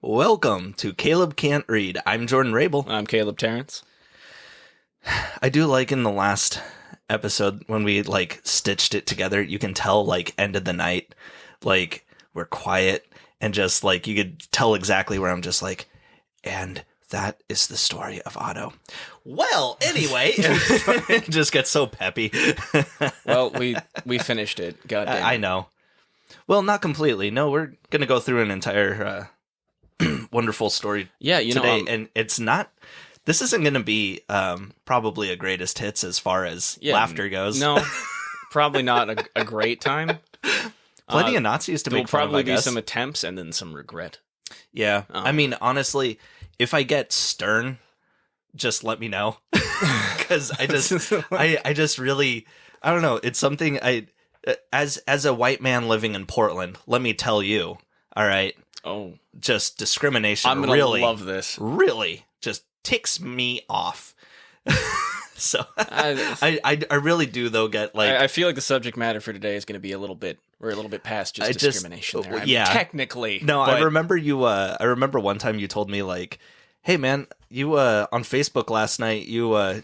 Welcome to Caleb Can't Read. I'm Jordan Rabel. I'm Caleb Terrence. I do like in the last episode when we stitched it together, you can tell end of the night, we're quiet and just you could tell exactly where I'm just and that is the story of Otto. Well, anyway, it just gets so peppy. Well, we finished it. God damn it. I know. Well, not completely. No, we're going to go through an entire wonderful story today. And it's not... This isn't going to be probably a greatest hits as far as laughter goes. No, probably not a great time. Plenty of Nazis to make fun of, There'll I probably be guess. some attempts and then some regret. Yeah. I mean, honestly, if I get stern, just let me know. Because I just really... I don't know. It's something as a white man living in Portland, let me tell you, all right? Oh. Just discrimination I'm going to love this. Really just ticks me off. So I really do though get I feel like the subject matter for today is going to be we're a little bit past just discrimination there. I mean, technically. No, but... I remember I remember one time you told me hey man, you on Facebook last night you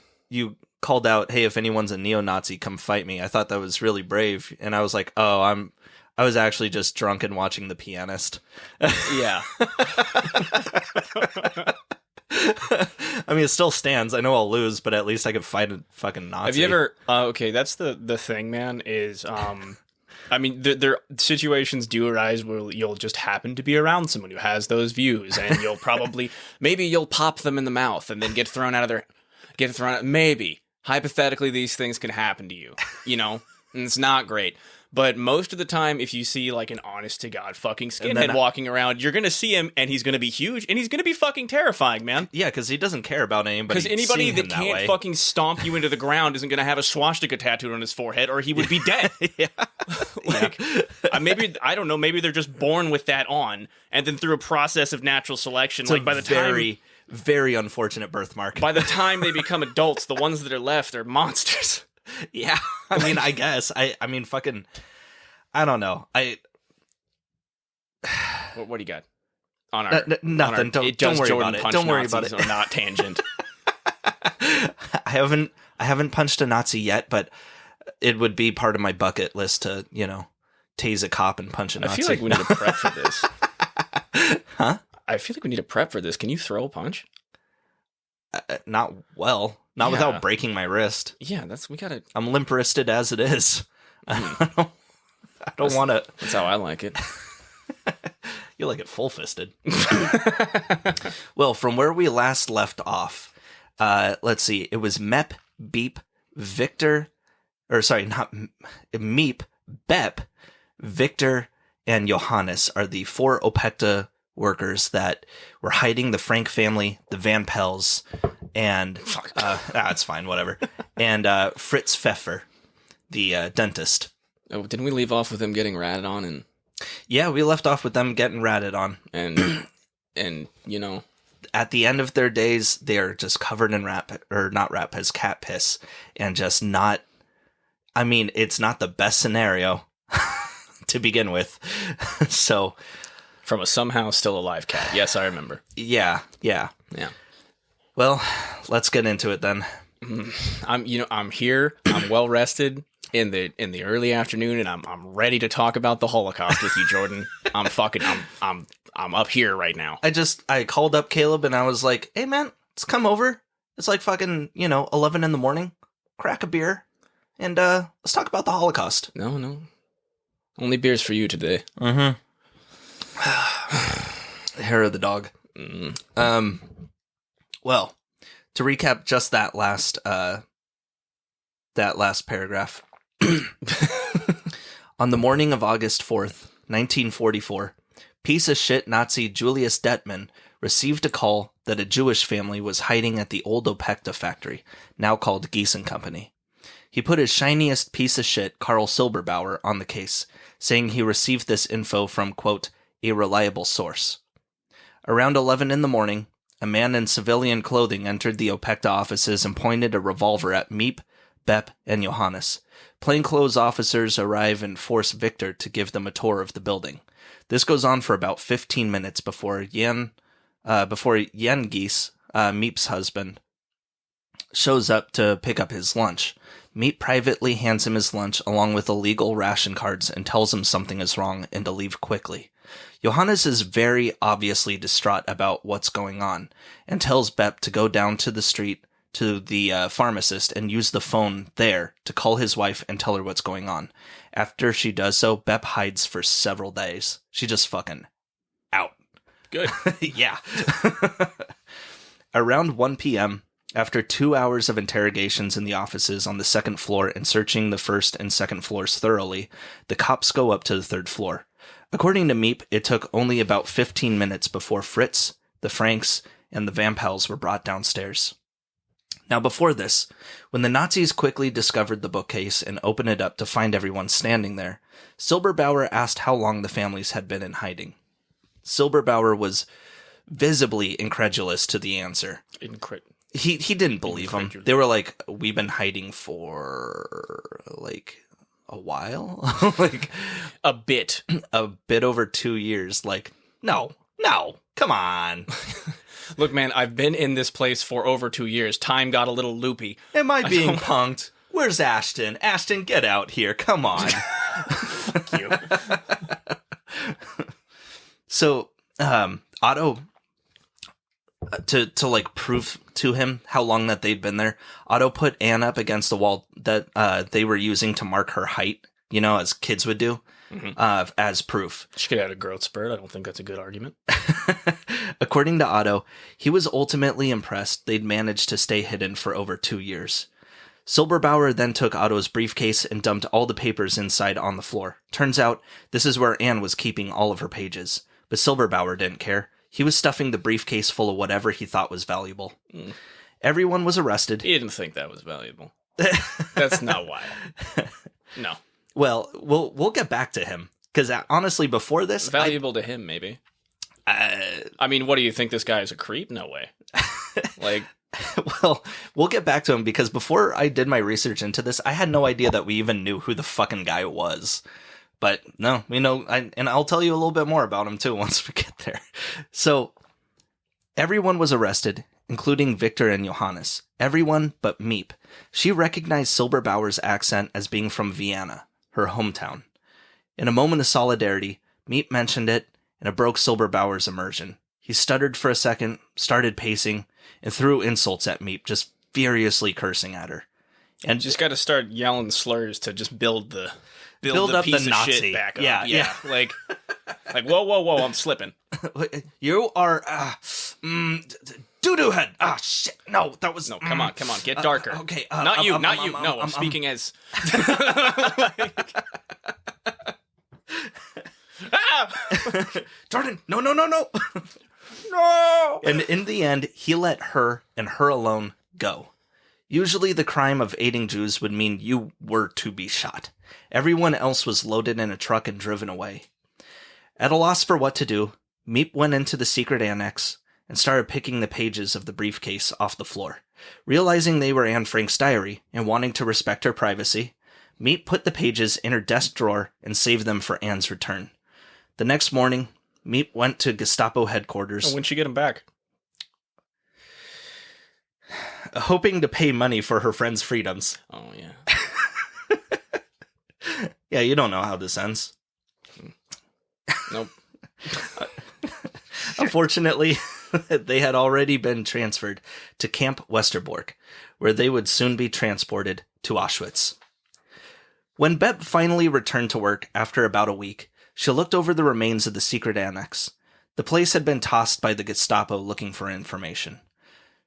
called out, hey, if anyone's a neo-Nazi, come fight me. I thought that was really brave. And I was like, oh, I was actually just drunk and watching The Pianist. Yeah. I mean, it still stands. I know I'll lose, but at least I could fight a fucking Nazi. Have you ever... okay, that's the thing, man, is... I mean, there situations do arise where you'll just happen to be around someone who has those views, and you'll probably... maybe you'll pop them in the mouth and then get thrown out. Maybe. Hypothetically, these things can happen to you, and it's not great. But most of the time, if you see an honest-to-God fucking skinhead walking around, you're going to see him, and he's going to be huge, and he's going to be fucking terrifying, man. Yeah, because he doesn't care about anybody. Because anybody that can't fucking stomp you into the ground isn't going to have a swastika tattooed on his forehead, or he would be dead. Maybe, I don't know, maybe they're just born with that on, and then through a process of natural selection, it's by the time... Very unfortunate birthmark. By the time they become adults, the ones that are left are monsters. Yeah, I mean, I guess. I mean, fucking... I don't know. What do you got? On our... nothing. Don't worry about it. Don't worry about it. Or not tangent. I haven't punched a Nazi yet, but it would be part of my bucket list to, tase a cop and punch a Nazi. I feel like we need to prep for this. Huh? I feel like we need to prep for this. Can you throw a punch? Not well. Not without breaking my wrist. Yeah, we gotta... I'm limp-wristed as it is. I don't want to... That's how I like it. You like it full-fisted. Well, from where we last left off, let's see. It was Mep, Beep, Victor... Or sorry, not Meep, Bep, Victor, and Johannes are the 4 Opekta workers that were hiding the Frank family, the Van Pels, and it's fine, whatever. And Fritz Pfeffer, the dentist. Oh, didn't we leave off with them getting ratted on? And yeah, we left off with them getting ratted on. And at the end of their days, they are just covered in cat piss, and just not. I mean, it's not the best scenario to begin with. So. From a somehow still alive cat. Yes, I remember. Yeah. Well, let's get into it then. I'm here. I'm well rested in the early afternoon, and I'm ready to talk about the Holocaust with you, Jordan. I'm up here right now. I called up Caleb and I was like, "Hey man, let's come over. It's fucking 11 in the morning. Crack a beer, and let's talk about the Holocaust." No, only beers for you today. Mm-hmm. Hair of the dog. Well, to recap just that last paragraph. On the morning of August 4th, 1944, piece of shit Nazi Julius Detman received a call that a Jewish family was hiding at the old Opekta factory, now called Giesen Company. He put his shiniest piece of shit, Carl Silberbauer, on the case, saying he received this info from, quote, a reliable source. Around 11 in the morning, a man in civilian clothing entered the Opekta offices and pointed a revolver at Meep, Bep, and Johannes. Plainclothes officers arrive and force Victor to give them a tour of the building. This goes on for about 15 minutes before Yen Geese, Meep's husband, shows up to pick up his lunch. Meep privately hands him his lunch along with illegal ration cards and tells him something is wrong and to leave quickly. Johannes is very obviously distraught about what's going on and tells Bep to go down to the street to the pharmacist and use the phone there to call his wife and tell her what's going on. After she does so, Bep hides for several days. She just fucking out. Good. Yeah. Around 1 p.m., after 2 hours of interrogations in the offices on the second floor and searching the first and second floors thoroughly, the cops go up to the third floor. According to Meep, it took only about 15 minutes before Fritz, the Franks, and the Van Pels were brought downstairs. Now before this, when the Nazis quickly discovered the bookcase and opened it up to find everyone standing there, Silberbauer asked how long the families had been in hiding. Silberbauer was visibly incredulous to the answer. He didn't believe them. They were like, we've been hiding for, like, a while? Like, a bit over 2 years. Like, no, come on. Look, man, I've been in this place for over 2 years. Time got a little loopy. Am I being punked? Where's Ashton? Ashton, get out here. Come on. Fuck you. So, Otto, to like prove to him how long that they'd been there, Otto put Anne up against the wall that they were using to mark her height, you know, as kids would do, as proof. She could have a growth spurt. I don't think that's a good argument. According to Otto, he was ultimately impressed they'd managed to stay hidden for over 2 years. Silberbauer then took Otto's briefcase and dumped all the papers inside on the floor. Turns out, this is where Anne was keeping all of her pages. But Silberbauer didn't care. He was stuffing the briefcase full of whatever he thought was valuable. Everyone was arrested. He didn't think that was valuable. That's not why. No. Well, we'll get back to him. Because honestly, before this... Valuable to him, maybe. I mean, what do you think? This guy is a creep? No way. Like... Well, we'll get back to him because before I did my research into this, I had no idea that we even knew who the fucking guy was. But no, we know, and I'll tell you a little bit more about him too once we get there. So, everyone was arrested, including Victor and Johannes. Everyone but Meep. She recognized Silberbauer's accent as being from Vienna, her hometown. In a moment of solidarity, Meep mentioned it, and it broke Silberbauer's immersion. He stuttered for a second, started pacing, and threw insults at Meep, just furiously cursing at her. And just got to start yelling slurs to just build the up piece the of Nazi shit back up. Yeah. Like whoa, I'm slipping. You are doo-doo head. Ah, shit. No, that was... No, come on, get darker. Okay. Not you. No, I'm speaking as... Jordan, no. No! And in the end, he let her, and her alone, go. Usually the crime of aiding Jews would mean you were to be shot. Everyone else was loaded in a truck and driven away. At a loss for what to do, Meep went into the secret annex and started picking the pages of the briefcase off the floor. Realizing they were Anne Frank's diary and wanting to respect her privacy, Meep put the pages in her desk drawer and saved them for Anne's return. The next morning, Meep went to Gestapo headquarters. When'd she get him back? Hoping to pay money for her friend's freedoms. Oh, yeah. Yeah, you don't know how this ends. Nope. Unfortunately, they had already been transferred to Camp Westerbork, where they would soon be transported to Auschwitz. When Bep finally returned to work after about a week, she looked over the remains of the secret annex. The place had been tossed by the Gestapo looking for information.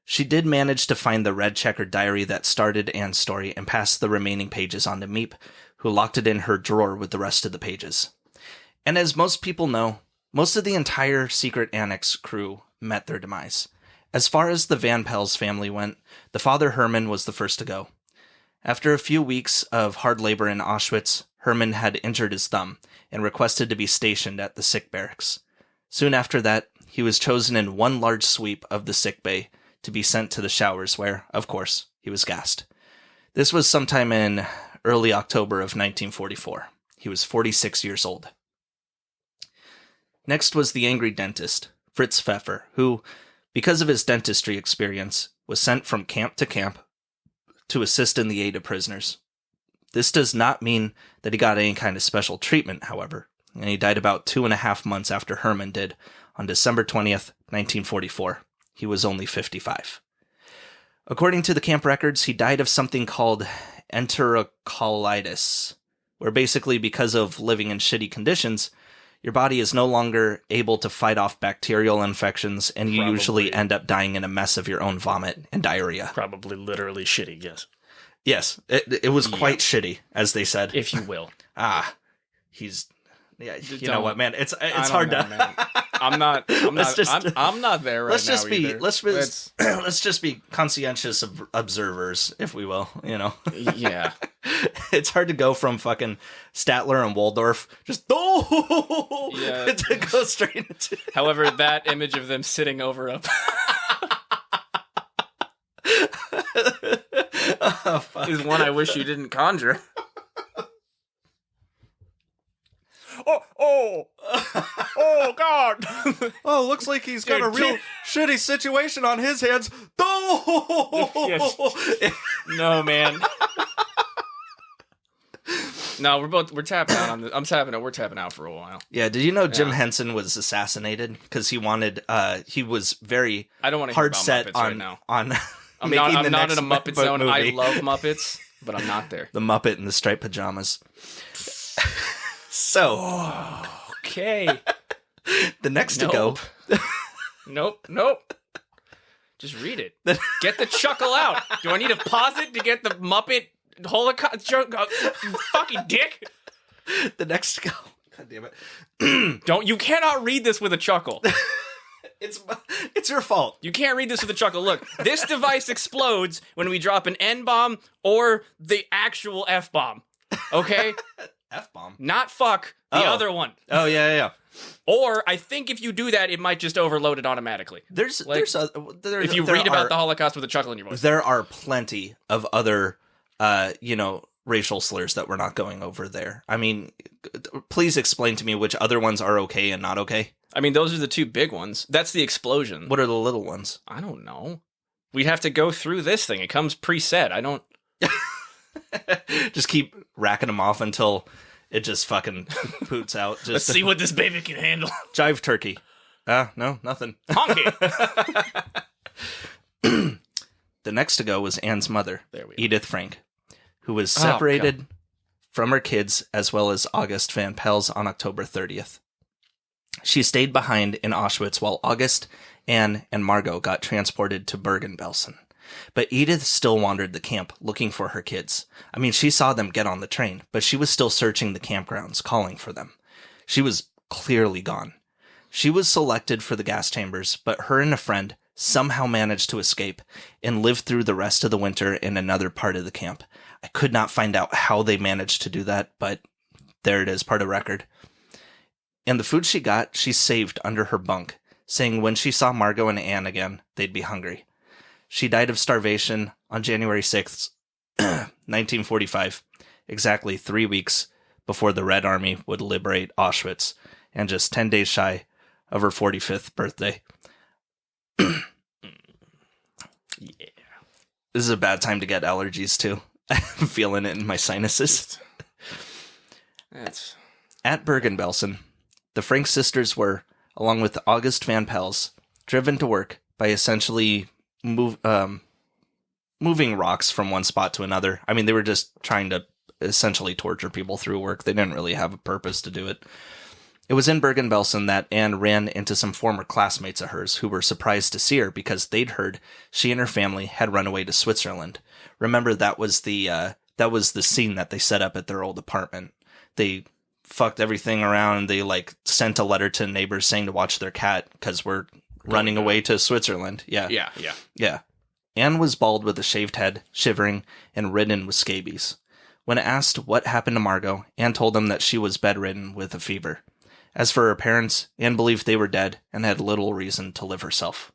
She did manage to find the red checkered diary that started Anne's story and passed the remaining pages on to Meep, who locked it in her drawer with the rest of the pages. And as most people know, most of the entire secret annex crew met their demise. As far as the Van Pels family went, the father Herman was the first to go. After a few weeks of hard labor in Auschwitz, Herman had injured his thumb and requested to be stationed at the sick barracks. Soon after that, he was chosen in one large sweep of the sick bay to be sent to the showers where, of course, he was gassed. This was sometime in early October of 1944. He was 46 years old. Next was the angry dentist, Fritz Pfeffer, who, because of his dentistry experience, was sent from camp to camp to assist in the aid of prisoners. This does not mean that he got any kind of special treatment, however, and he died about 2.5 months after Herman did, on December 20th, 1944. He was only 55. According to the camp records, he died of something called enterocolitis, where basically because of living in shitty conditions, your body is no longer able to fight off bacterial infections, and you usually end up dying in a mess of your own vomit and diarrhea. Probably literally shitty, yes. Yes, it was quite shitty, as they said. If you will. He's... Yeah, you know what, man? It's hard to... Man. I'm not there right now either. Let's just be conscientious observers, if we will, you know? Yeah. It's hard to go from fucking Statler and Waldorf to go straight into... However, that image of them sitting over up... is one I wish you didn't conjure. Oh, God. Oh, looks like he's got a real shitty situation on his hands. No, man. No, we're tapping out on this. We're tapping out for a while. Yeah, did you know Jim Henson was assassinated because he wanted, he was very I don't want to hard hear about set Muppets right now. on I'm not in a Muppet zone. Movie. I love Muppets, but I'm not there. The Muppet in the striped pajamas. So, okay. The next to go. Nope. Just read it. Get the chuckle out. Do I need to pause it to get the Muppet Holocaust joke? You fucking dick. The next to go. God damn it. You cannot read this with a chuckle. It's your fault. You can't read this with a chuckle. Look, this device explodes when we drop an N-bomb or the actual F-bomb. Okay? F-bomb? Not fuck, the other one. Oh, yeah. Or I think if you do that, it might just overload it automatically. If you read about the Holocaust with a chuckle in your voice. There are plenty of other, racial slurs that we're not going over there. I mean, please explain to me which other ones are okay and not okay. I mean, those are the two big ones. That's the explosion. What are the little ones? I don't know. We'd have to go through this thing. It comes preset. I don't... Just keep racking them off until it just fucking poots out. Let's see what this baby can handle. Jive turkey. No, nothing. Honky. The next to go was Anne's mother, Edith Frank, who was Oh, separated from her kids as well as August Van Pels on October 30th. She stayed behind in Auschwitz while August, Anne, and Margot got transported to Bergen-Belsen. But Edith still wandered the camp looking for her kids. I mean, she saw them get on the train, but she was still searching the campgrounds, calling for them. She was clearly gone. She was selected for the gas chambers, but her and a friend somehow managed to escape and live through the rest of the winter in another part of the camp. I could not find out how they managed to do that, but there it is, part of record. And the food she got, she saved under her bunk, saying when she saw Margot and Anne again, they'd be hungry. She died of starvation on January 6th, 1945, exactly 3 weeks before the Red Army would liberate Auschwitz, and just 10 days shy of her 45th birthday. Yeah. This is a bad time to get allergies, too. I'm feeling it in my sinuses. At Bergen-Belsen, the Frank sisters were, along with August Van Pels, driven to work by essentially moving rocks from one spot to another. I mean, they were just trying to essentially torture people through work. They didn't really have a purpose to do it. It was in Bergen-Belsen that Anne ran into some former classmates of hers who were surprised to see her because they'd heard she and her family had run away to Switzerland. Remember, that was the scene that they set up at their old apartment. They fucked everything around. They sent a letter to neighbors saying to watch their cat because we're running away to Switzerland. Yeah. Anne was bald with a shaved head, shivering, and ridden with scabies. When asked what happened to Margot, Anne told them that she was bedridden with a fever. As for her parents, Anne believed they were dead and had little reason to live herself.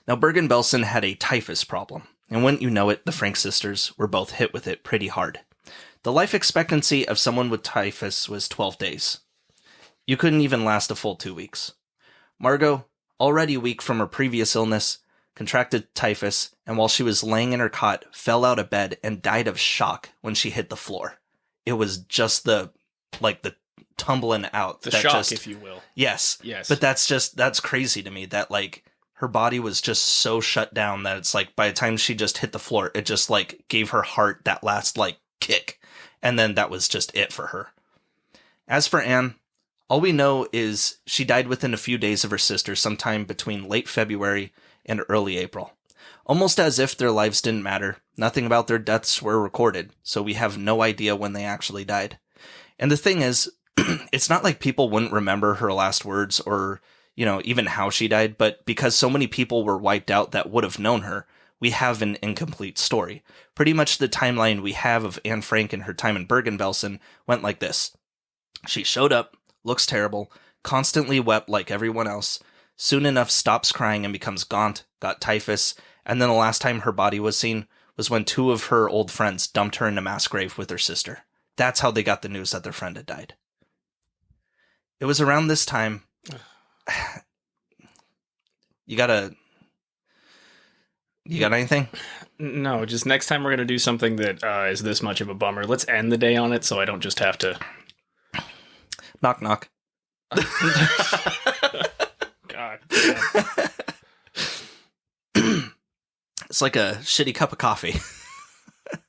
Now, Bergen-Belsen had a typhus problem, and wouldn't you know it, the Frank sisters were both hit with it pretty hard. The life expectancy of someone with typhus was 12 days. You couldn't even last a full 2 weeks. Margot, already weak from her previous illness, contracted typhus, and while she was laying in her cot, fell out of bed and died of shock when she hit the floor. It was just the tumbling out. The shock, if you will. Yes. Yes. But that's crazy to me that, like, her body was just so shut down that it's like by the time she just hit the floor, it just, like, gave her heart that last, like, kick. And then that was just it for her. As for Anne, all we know is she died within a few days of her sister sometime between late February and early April. Almost as if their lives didn't matter, nothing about their deaths were recorded, so we have no idea when they actually died. And the thing is, it's not like people wouldn't remember her last words or, even how she died, but because so many people were wiped out that would have known her, we have an incomplete story. Pretty much the timeline we have of Anne Frank and her time in Bergen-Belsen went like this. She showed up, looks terrible, constantly wept like everyone else, soon enough stops crying and becomes gaunt, got typhus, and then the last time her body was seen was when 2 of her old friends dumped her in a mass grave with her sister. That's how they got the news that their friend had died. It was around this time... You got anything? No, just next time we're going to do something that is this much of a bummer. Let's end the day on it so I don't just have to... Knock, knock. God. It's like a shitty cup of coffee.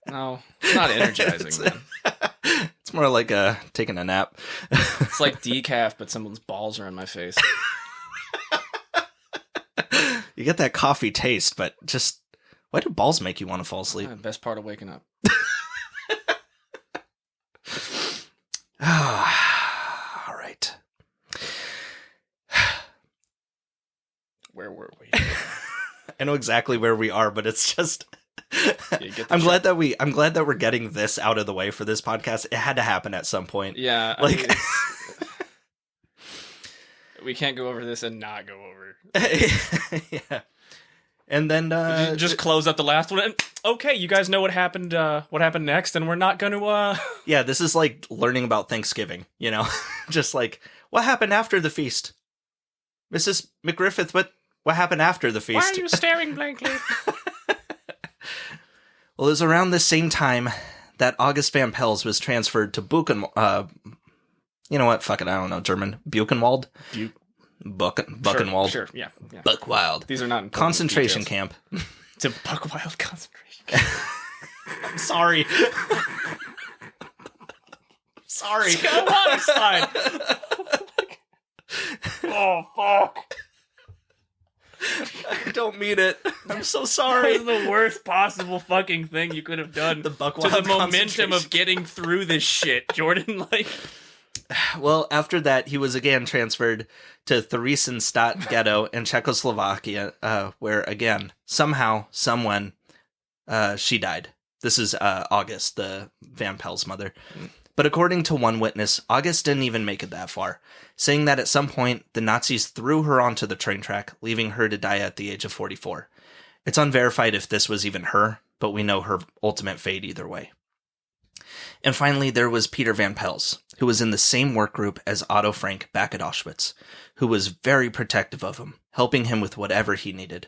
No, it's not energizing, man. It's more like taking a nap. It's like decaf, but someone's balls are in my face. You get that coffee taste, but just... Why do balls make you want to fall asleep? Best part of waking up. All right. Where were we? I know exactly where we are, but it's just... I'm glad that we're getting this out of the way for this podcast. It had to happen at some point. Yeah, like I mean, we can't go over this and not go over. Yeah, and then just close up the last one. And, okay, you guys know what happened. What happened next, and we're not going to. Yeah, this is like learning about Thanksgiving. Just like what happened after the feast, Mrs. McGriffith. What happened after the feast? Why are you staring blankly? Well, it was around this same time that August Van Pels was transferred to Buchenwald. You know what? Fuck it. I don't know German. Buchenwald? Buchenwald. Sure, yeah. Buckwild. These are not concentration details. camp. It's a Buckwild concentration camp. I'm sorry. Sorry. Go on, slide. Oh, fuck. I don't mean it. I'm so sorry. That was the worst possible fucking thing you could have done the to the momentum of getting through this shit, Jordan. Well, after that, he was again transferred to Theresienstadt ghetto in Czechoslovakia, where again, somehow, someone, she died. This is August, the Van Pel's mother. But according to one witness, August didn't even make it that far, saying that at some point, the Nazis threw her onto the train track, leaving her to die at the age of 44. It's unverified if this was even her, but we know her ultimate fate either way. And finally, there was Peter Van Pels, who was in the same work group as Otto Frank back at Auschwitz, who was very protective of him, helping him with whatever he needed.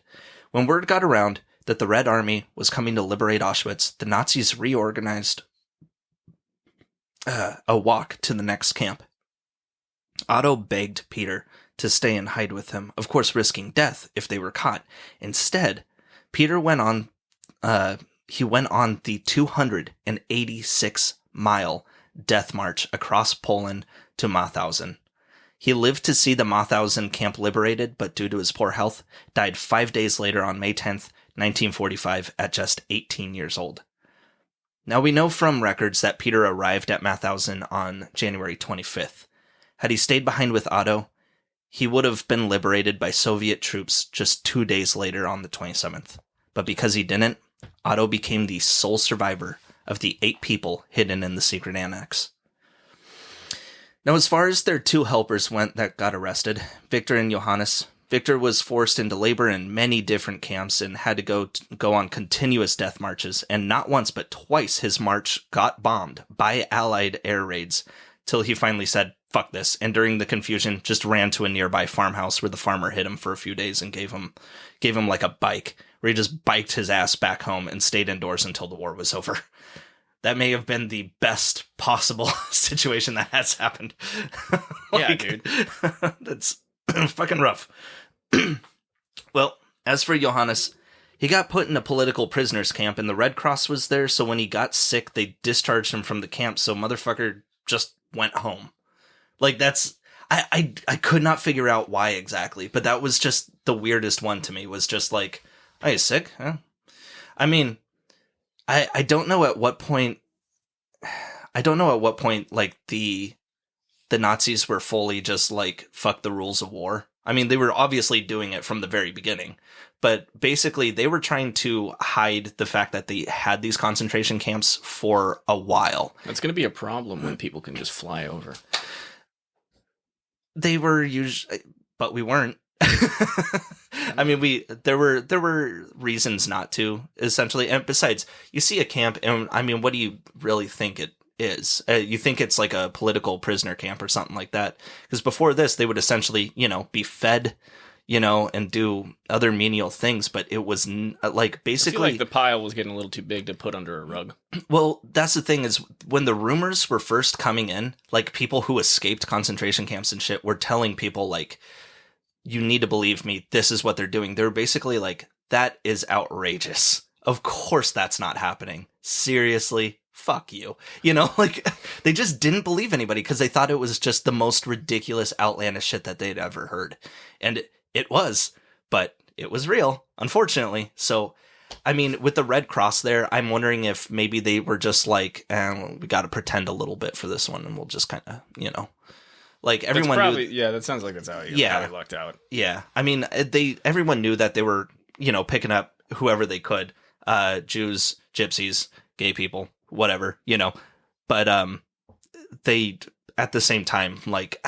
When word got around that the Red Army was coming to liberate Auschwitz, the Nazis reorganized a walk to the next camp. Otto begged Peter to stay and hide with him, of course risking death if they were caught. Instead, Peter went on the 286-mile death march across Poland to Mauthausen. He lived to see the Mauthausen camp liberated, but due to his poor health, died 5 days later on May 10th, 1945, at just 18 years old. Now, we know from records that Peter arrived at Mauthausen on January 25th. Had he stayed behind with Otto, he would have been liberated by Soviet troops just 2 days later on the 27th. But because he didn't, Otto became the sole survivor of the 8 people hidden in the secret annex. Now, as far as their 2 helpers went that got arrested, Victor and Johannes, Victor was forced into labor in many different camps and had to go on continuous death marches, and not once but twice his march got bombed by Allied air raids till he finally said, fuck this, and during the confusion just ran to a nearby farmhouse where the farmer hid him for a few days and gave him like a bike, where he just biked his ass back home and stayed indoors until the war was over. That may have been the best possible situation that has happened. Yeah, dude. That's fucking rough. Well, as for Johannes, he got put in a political prisoners camp, and the Red Cross was there, so when he got sick, they discharged him from the camp, so motherfucker just went home. Like, that's... I could not figure out why exactly, but that was just the weirdest one to me, was just like, oh, you sick? Huh? I mean, I don't know at what point... like, the Nazis were fully just, like, fuck the rules of war. I mean, they were obviously doing it from the very beginning, but basically they were trying to hide the fact that they had these concentration camps for a while. That's going to be a problem when people can just fly over. They were usually, but we weren't. I mean, there were reasons not to, essentially. And besides, you see a camp, and I mean, what do you really think it is? You think it's like a political prisoner camp or something like that? Because before this, they would essentially, be fed, and do other menial things. But it was like basically, I feel like the pile was getting a little too big to put under a rug. Well, that's the thing, is when the rumors were first coming in, like people who escaped concentration camps and shit were telling people like, you need to believe me, this is what they're doing. They were basically like, that is outrageous. Of course that's not happening. Seriously, fuck you. Like, they just didn't believe anybody because they thought it was just the most ridiculous, outlandish shit that they'd ever heard. And it was, but it was real, unfortunately. So, I mean, with the Red Cross there, I'm wondering if maybe they were just like, we got to pretend a little bit for this one, and we'll just kind of, like everyone knew. Yeah, that sounds like that's how he lucked out. Yeah, I mean, everyone knew that they were, picking up whoever they could, Jews, gypsies, gay people, whatever, but they at the same time, like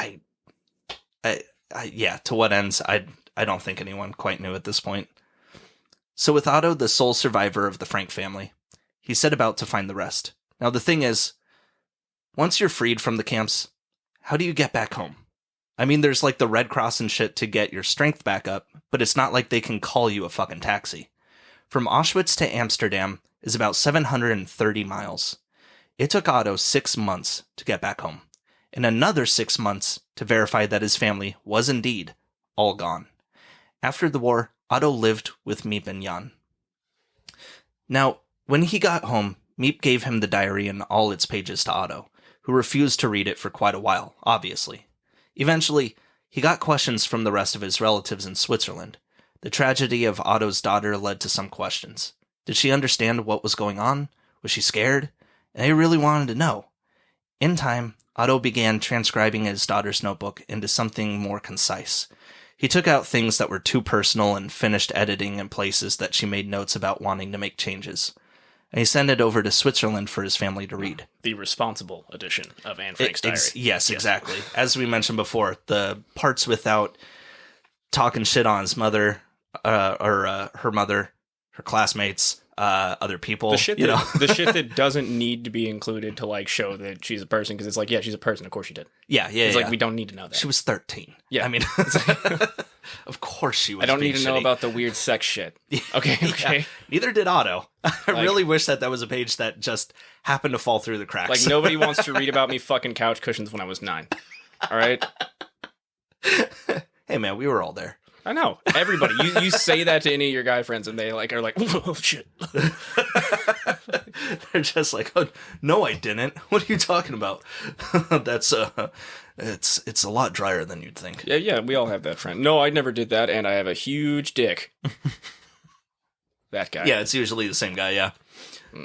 yeah, to what ends, I don't think anyone quite knew at this point. So with Otto, the sole survivor of the Frank family, he set about to find the rest. Now the thing is, once you're freed from the camps, how do you get back home? I mean, there's like the Red Cross and shit to get your strength back up, but it's not like they can call you a fucking taxi. From Auschwitz to Amsterdam is about 730 miles. It took Otto 6 months to get back home, and another 6 months to verify that his family was indeed all gone. After the war, Otto lived with Miep and Jan. Now, when he got home, Miep gave him the diary and all its pages to Otto, who refused to read it for quite a while, obviously. Eventually, he got questions from the rest of his relatives in Switzerland. The tragedy of Otto's daughter led to some questions. Did she understand what was going on? Was she scared? And they really wanted to know. In time, Otto began transcribing his daughter's notebook into something more concise. He took out things that were too personal and finished editing in places that she made notes about wanting to make changes. And he sent it over to Switzerland for his family to read. The responsible edition of Anne Frank's diary. Yes, exactly. As we mentioned before, the parts without talking shit on his mother, or her mother, her classmates, other people. The shit that doesn't need to be included to like show that she's a person, because it's like, yeah, she's a person. Of course she did. Yeah. It's like, we don't need to know that. She was 13. Yeah. I mean, of course she was. I don't need to shitty. know about the weird sex shit. Okay. Yeah. Neither did Otto. I really wish that was a page that just happened to fall through the cracks. Like, nobody wants to read about me fucking couch cushions when I was 9. All right? Hey, man, we were all there. I know. Everybody. You say that to any of your guy friends, and they are like, oh, shit. They're just like, oh, no, I didn't. What are you talking about? That's, it's a lot drier than you'd think. Yeah, we all have that friend. No, I never did that, and I have a huge dick. That guy. Yeah, it's usually the same guy, yeah.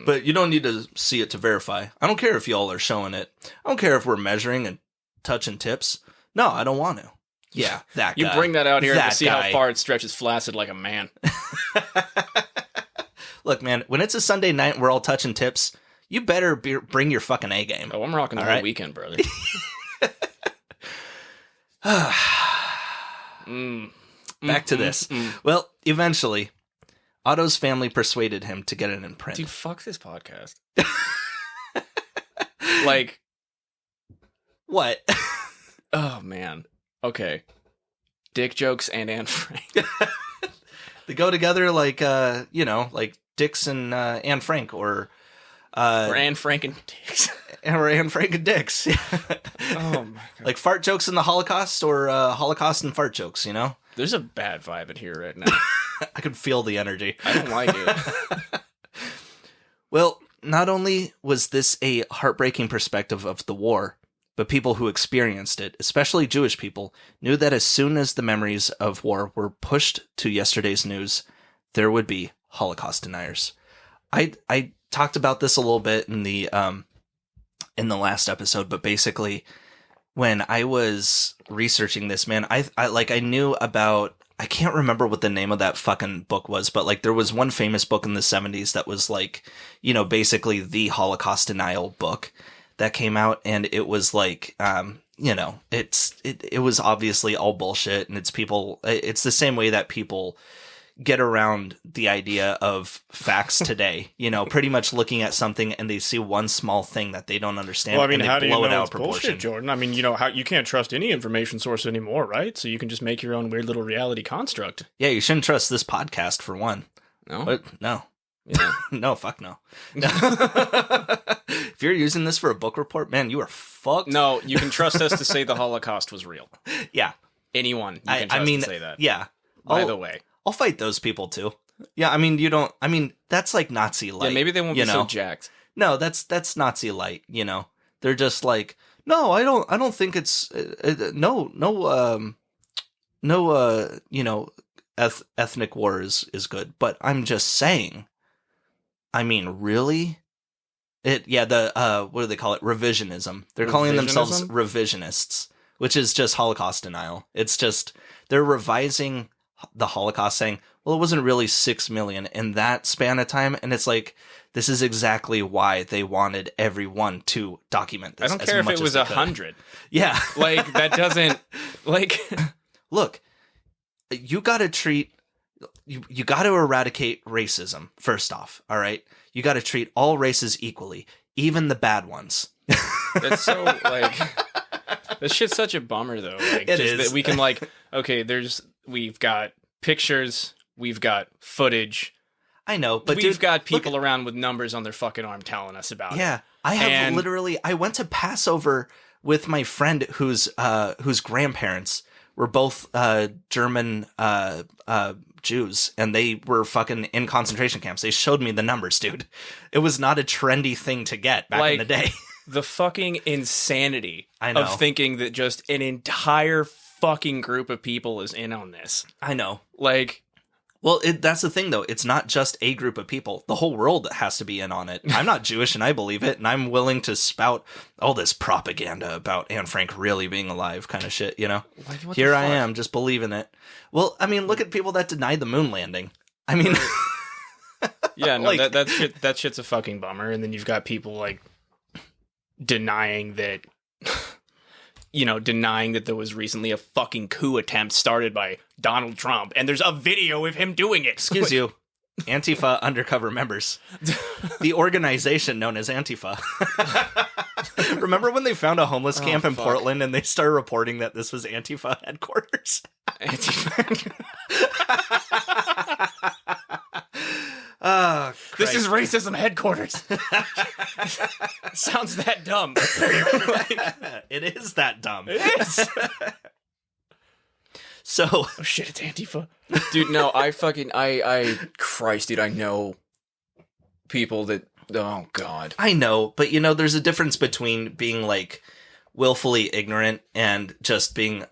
But you don't need to see it to verify. I don't care if y'all are showing it. I don't care if we're measuring and touching tips. No, I don't want to. Yeah, that guy. You bring that out here to see how far it stretches flaccid like a man. Look, man, when it's a Sunday night and we're all touching tips, you better bring your fucking A game. Oh, I'm rocking the whole weekend, brother. Back to this. Well, eventually, Otto's family persuaded him to get it in print. Dude, fuck this podcast. Like, What? Oh, man. Okay. Dick jokes and Anne Frank. They go together like, like Dix and Anne Frank, or Anne Frank and Dicks. or Anne Frank and Dix. Oh, my God. Like fart jokes in the Holocaust, or Holocaust and fart jokes, There's a bad vibe in here right now. I could feel the energy. I don't like it. Well, not only was this a heartbreaking perspective of the war, but people who experienced it, especially Jewish people, knew that as soon as the memories of war were pushed to yesterday's news, there would be Holocaust deniers. I talked about this a little bit in the last episode, but basically, when I was researching this, man, I knew about. I can't remember what the name of that fucking book was, but like there was one famous book in the 70s that was like, basically the Holocaust denial book that came out, and it was like, it was obviously all bullshit, and it's the same way that people get around the idea of facts today, pretty much looking at something and they see one small thing that they don't understand. Well, I mean, and they how do you blow know it out it's of proportion. bullshit, Jordan? I mean, how you can't trust any information source anymore, right? So you can just make your own weird little reality construct. Yeah, you shouldn't trust this podcast for one. No? But, no. Yeah. No, fuck no. If you're using this for a book report, man, you are fucked. No, you can trust us to say the Holocaust was real. Yeah. Anyone you can trust to say that. Yeah. By the way. I'll fight those people too. Yeah, I mean, that's like Nazi light. Yeah, maybe they won't be so jacked. No, that's Nazi light, They're just like, no, I don't think it's, ethnic war is good, but I'm just saying, I mean, really? What do they call it? Revisionism. They're calling themselves revisionists, which is just Holocaust denial. It's just, they're revising the Holocaust, saying, well, it wasn't really 6 million in that span of time. And it's like, this is exactly why they wanted everyone to document this. I don't care if it was 100. Yeah. Like, that doesn't, like... Look, you gotta you gotta eradicate racism, first off, all right? You gotta treat all races equally, even the bad ones. That's so, like... This shit's such a bummer, though. Like, it just is. That we can, like, okay, we've got pictures, we've got footage. I know, but we've got people around with numbers on their fucking arm telling us about it. Yeah, I have I went to Passover with my friend whose grandparents were both German Jews, and they were fucking in concentration camps. They showed me the numbers, dude. It was not a trendy thing to get back in the day. The fucking insanity I know. Of thinking that just an entire fucking group of people is in on this. I know. Like... Well, that's the thing, though. It's not just a group of people. The whole world has to be in on it. I'm not Jewish, and I believe it, and I'm willing to spout all this propaganda about Anne Frank really being alive kind of shit, What Here I am, just believing it. Well, I mean, look at people that denied the moon landing. I mean... Yeah, no, like... that shit's a fucking bummer, and then you've got people, like, denying that... denying that there was recently a fucking coup attempt started by Donald Trump, and there's a video of him doing it. Excuse you. Antifa undercover members. The organization known as Antifa. Remember when they found a homeless camp in Portland and they started reporting that this was Antifa headquarters? Antifa. Oh, this is racism headquarters. Sounds that dumb. It is that dumb. It is. So, oh shit, it's Antifa. Dude, no, Christ, dude, I know people that, oh god. I know, but there's a difference between being like willfully ignorant and just being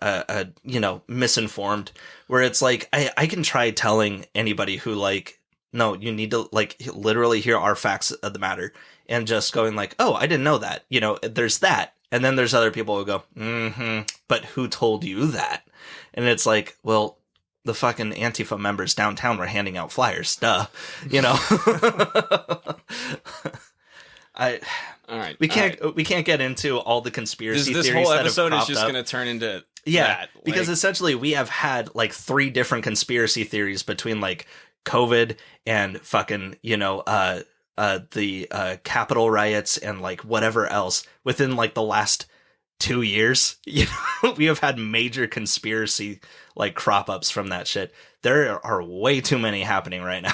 misinformed, where it's like, I can try telling anybody who like, no, you need to like literally hear our facts of the matter, and just going like, oh, I didn't know that. There's that. And then there's other people who go, but who told you that? And it's like, well, the fucking Antifa members downtown were handing out flyers. Duh. All right. We can't get into all the conspiracy theories. This whole episode that have is just going to turn into that. Because essentially we have had like 3 different conspiracy theories between like COVID and fucking, the Capitol riots and like whatever else within like the last 2 years, we have had major conspiracy like crop ups from that shit. There are way too many happening right now.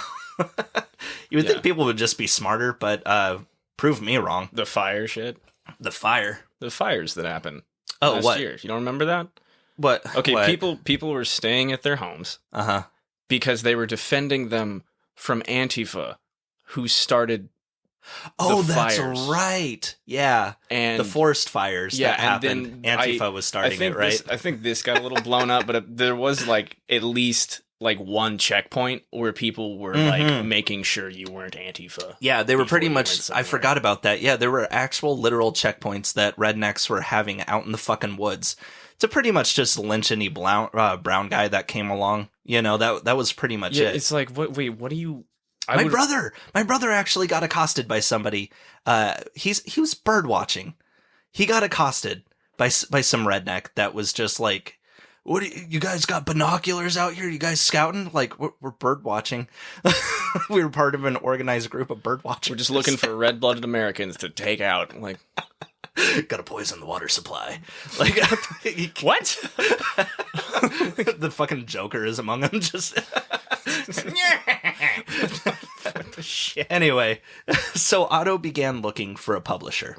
You would think people would just be smarter, but prove me wrong. The fire shit. The fires that happened. Last what? Year. You don't remember that? What? Okay, what? people were staying at their homes. Because they were defending them from Antifa, who started that's fires. Right. Yeah. And the forest fires that happened. Then Antifa was starting it, right? I think this got a little blown up, but there was like at least like one checkpoint where people were like making sure you weren't Antifa. Yeah, they were pretty much, I forgot about that. Yeah, there were actual literal checkpoints that rednecks were having out in the fucking woods to pretty much just lynch any brown guy that came along. That was pretty much it. It's like, wait, what do you... My brother actually got accosted by somebody. He was bird watching. He got accosted by some redneck that was just like, "What you guys got binoculars out here? You guys scouting?" Like, we're bird watching. We were part of an organized group of bird watchers. We're just looking for red-blooded Americans to take out. Like, gotta poison the water supply. Like, what? The fucking Joker is among them. Just. What the shit? Anyway, so Otto began looking for a publisher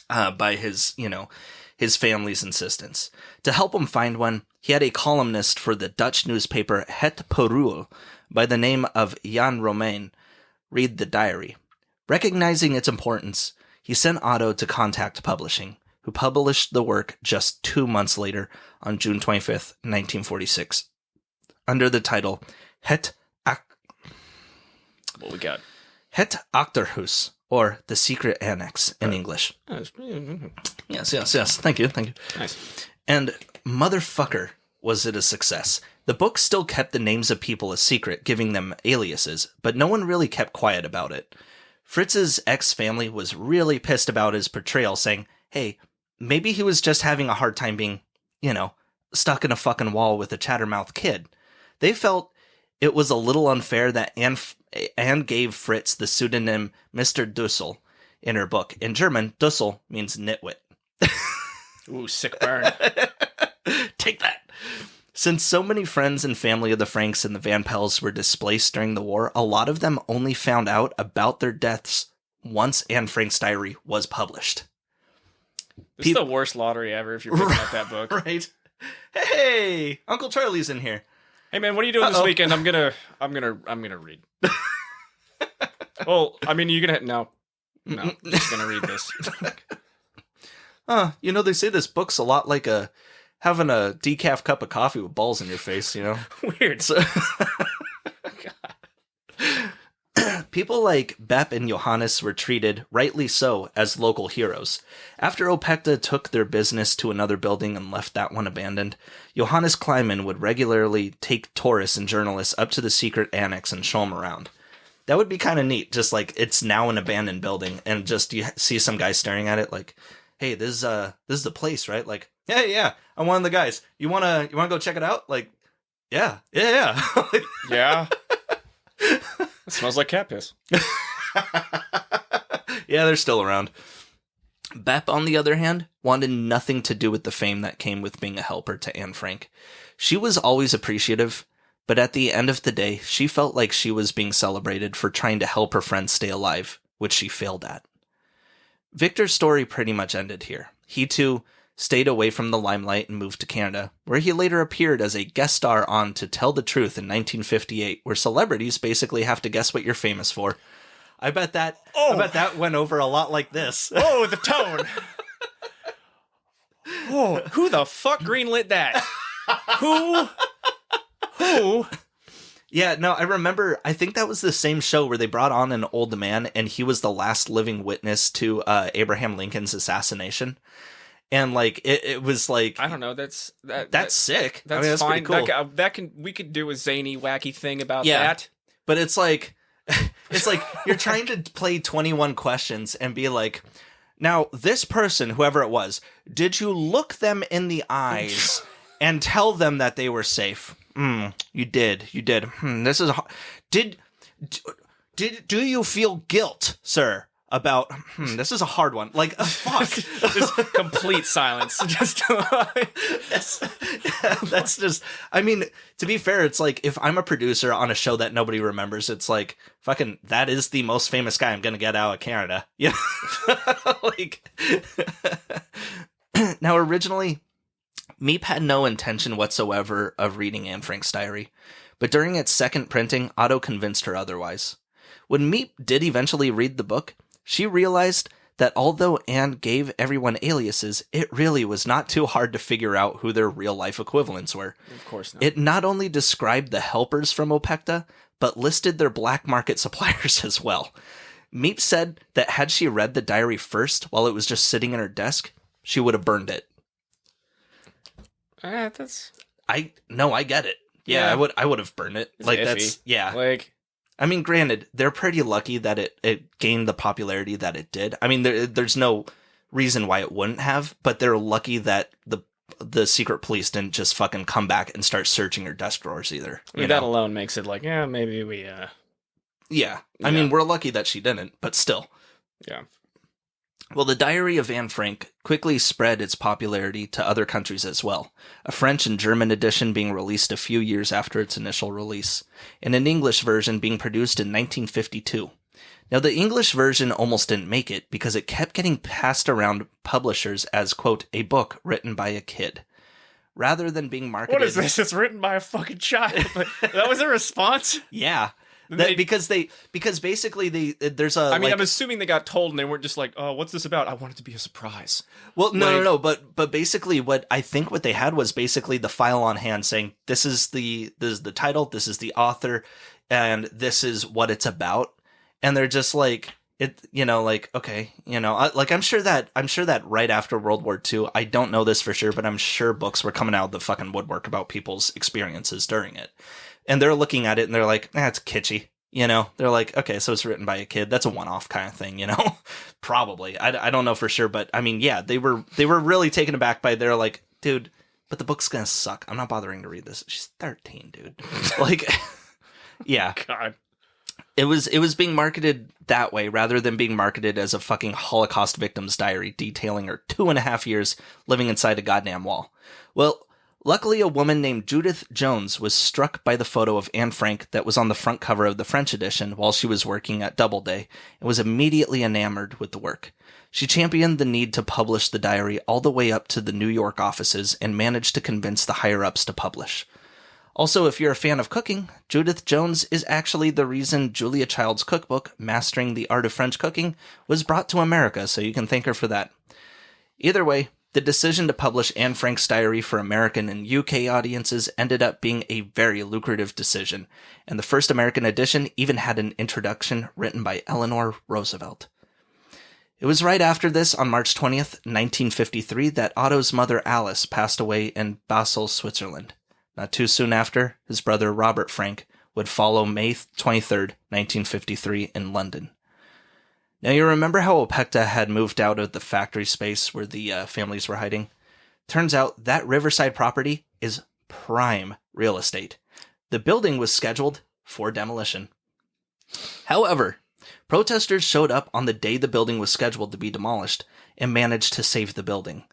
by his family's insistence. To help him find one, he had a columnist for the Dutch newspaper Het Parool by the name of Jan Romein read the diary. Recognizing its importance, he sent Otto to Contact Publishing, who published the work just 2 months later on June 25th, 1946, under the title What we got? Het Achterhuis, or The Secret Annex in English. Yes. Thank you. Nice. And motherfucker, was it a success. The book still kept the names of people a secret, giving them aliases, but no one really kept quiet about it. Fritz's ex-family was really pissed about his portrayal, saying, hey, maybe he was just having a hard time being, stuck in a fucking wall with a chattermouth kid. They felt it was a little unfair that Anne gave Fritz the pseudonym Mr. Dussel in her book. In German, Dussel means nitwit. Ooh, sick burn. Take that. Since so many friends and family of the Franks and the Van Pels were displaced during the war, a lot of them only found out about their deaths once Anne Frank's diary was published. This is the worst lottery ever if you're picking up that book. Right. Hey, Uncle Charlie's in here. Hey man, what are you doing this weekend? I'm gonna read. Well, I mean, you're gonna no, I'm just gonna read this. They say this book's a lot like having a decaf cup of coffee with balls in your face. Weird. So, people like Bepp and Johannes were treated, rightly so, as local heroes. After Opekta took their business to another building and left that one abandoned, Johannes Kleiman would regularly take tourists and journalists up to the secret annex and show them around. That would be kind of neat, just like it's now an abandoned building, and just you see some guy staring at it like, hey, this is the place, right? Like, yeah, I'm one of the guys. You wanna go check it out? Like, yeah. Yeah. It smells like cat piss. Yeah, they're still around. Bepp, on the other hand, wanted nothing to do with the fame that came with being a helper to Anne Frank. She was always appreciative, but at the end of the day, she felt like she was being celebrated for trying to help her friends stay alive, which she failed at. Victor's story pretty much ended here. He, too, stayed away from the limelight and moved to Canada, where he later appeared as a guest star on To Tell the Truth in 1958, where celebrities basically have to guess what you're famous for. I bet that went over a lot like this. Oh, the tone. Oh, who the fuck greenlit that? Who? Yeah, no, I remember, I think that was the same show where they brought on an old man, and he was the last living witness to Abraham Lincoln's assassination. And like it was like, I don't know. That's sick. That's, that's fine. Pretty cool. We could do a zany, wacky thing about yeah, that. But it's like you're trying to play 21 questions and be like, now this person, whoever it was, did you look them in the eyes and tell them that they were safe? You did. This is do you feel guilt, sir, about this is a hard one. Like, fuck. Just complete silence. Just that's just, I mean, to be fair, it's like if I'm a producer on a show that nobody remembers, it's like fucking that is the most famous guy I'm gonna get out of Canada. Yeah. Like now originally Meep had no intention whatsoever of reading Anne Frank's diary, but during its second printing, Otto convinced her otherwise. When Meep did eventually read the book, she realized that although Anne gave everyone aliases, it really was not too hard to figure out who their real-life equivalents were. Of course not. It not only described the helpers from Opekta, but listed their black market suppliers as well. Meep said that had she read the diary first while it was just sitting in her desk, she would have burned it. I get it. Yeah, I would have burned it. It's like iffy. That's yeah. Like, I mean, granted, they're pretty lucky that it gained the popularity that it did. I mean, there's no reason why it wouldn't have, but they're lucky that the secret police didn't just fucking come back and start searching your desk drawers either. I mean, that alone makes it like, yeah, maybe we. Yeah, I mean, we're lucky that she didn't, but still. Yeah. Well, the Diary of Anne Frank quickly spread its popularity to other countries as well, a French and German edition being released a few years after its initial release, and an English version being produced in 1952. Now, the English version almost didn't make it because it kept getting passed around publishers as, quote, a book written by a kid. Rather than being marketed... What is this? It's written by a fucking child. That was a response? Yeah. Because basically there's a. I mean, I'm assuming they got told and they weren't just like, oh, what's this about? I want it to be a surprise. Well, no. But basically, what they had was basically the file on hand saying this is the title, this is the author, and this is what it's about. And they're just like it, like okay, like I'm sure that right after World War II, I don't know this for sure, but I'm sure books were coming out of the fucking woodwork about people's experiences during it. And they're looking at it and they're like, it's kitschy. They're like, okay, so it's written by a kid. That's a one-off kind of thing, Probably. I don't know for sure. But I mean, yeah, they were really taken aback by they're like, dude, but the book's going to suck. I'm not bothering to read this. She's 13, dude. Like, yeah. God. It was being marketed that way rather than being marketed as a fucking Holocaust victim's diary detailing her 2.5 years living inside a goddamn wall. Well, luckily, a woman named Judith Jones was struck by the photo of Anne Frank that was on the front cover of the French edition while she was working at Doubleday and was immediately enamored with the work. She championed the need to publish the diary all the way up to the New York offices and managed to convince the higher-ups to publish. Also, if you're a fan of cooking, Judith Jones is actually the reason Julia Child's cookbook, Mastering the Art of French Cooking, was brought to America, so you can thank her for that. Either way, the decision to publish Anne Frank's diary for American and UK audiences ended up being a very lucrative decision, and the first American edition even had an introduction written by Eleanor Roosevelt. It was right after this, on March 20th, 1953, that Otto's mother Alice passed away in Basel, Switzerland. Not too soon after, his brother Robert Frank would follow May 23rd, 1953, in London. Now, you remember how Opekta had moved out of the factory space where the families were hiding? Turns out that riverside property is prime real estate. The building was scheduled for demolition. However, protesters showed up on the day the building was scheduled to be demolished and managed to save the building.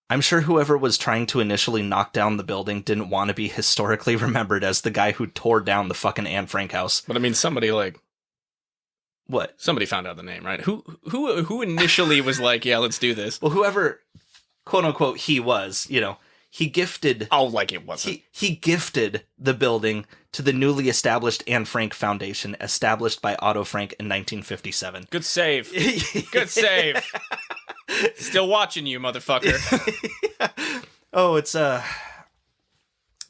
I'm sure whoever was trying to initially knock down the building didn't want to be historically remembered as the guy who tore down the fucking Anne Frank house. But I mean, somebody What? Somebody found out the name, right? Who initially was like, yeah, let's do this? Well, whoever, quote unquote, he was, he gifted. Oh, like it wasn't. He gifted the building to the newly established Anne Frank Foundation, established by Otto Frank in 1957. Good save. Good save. Still watching you, motherfucker. Yeah. Oh, it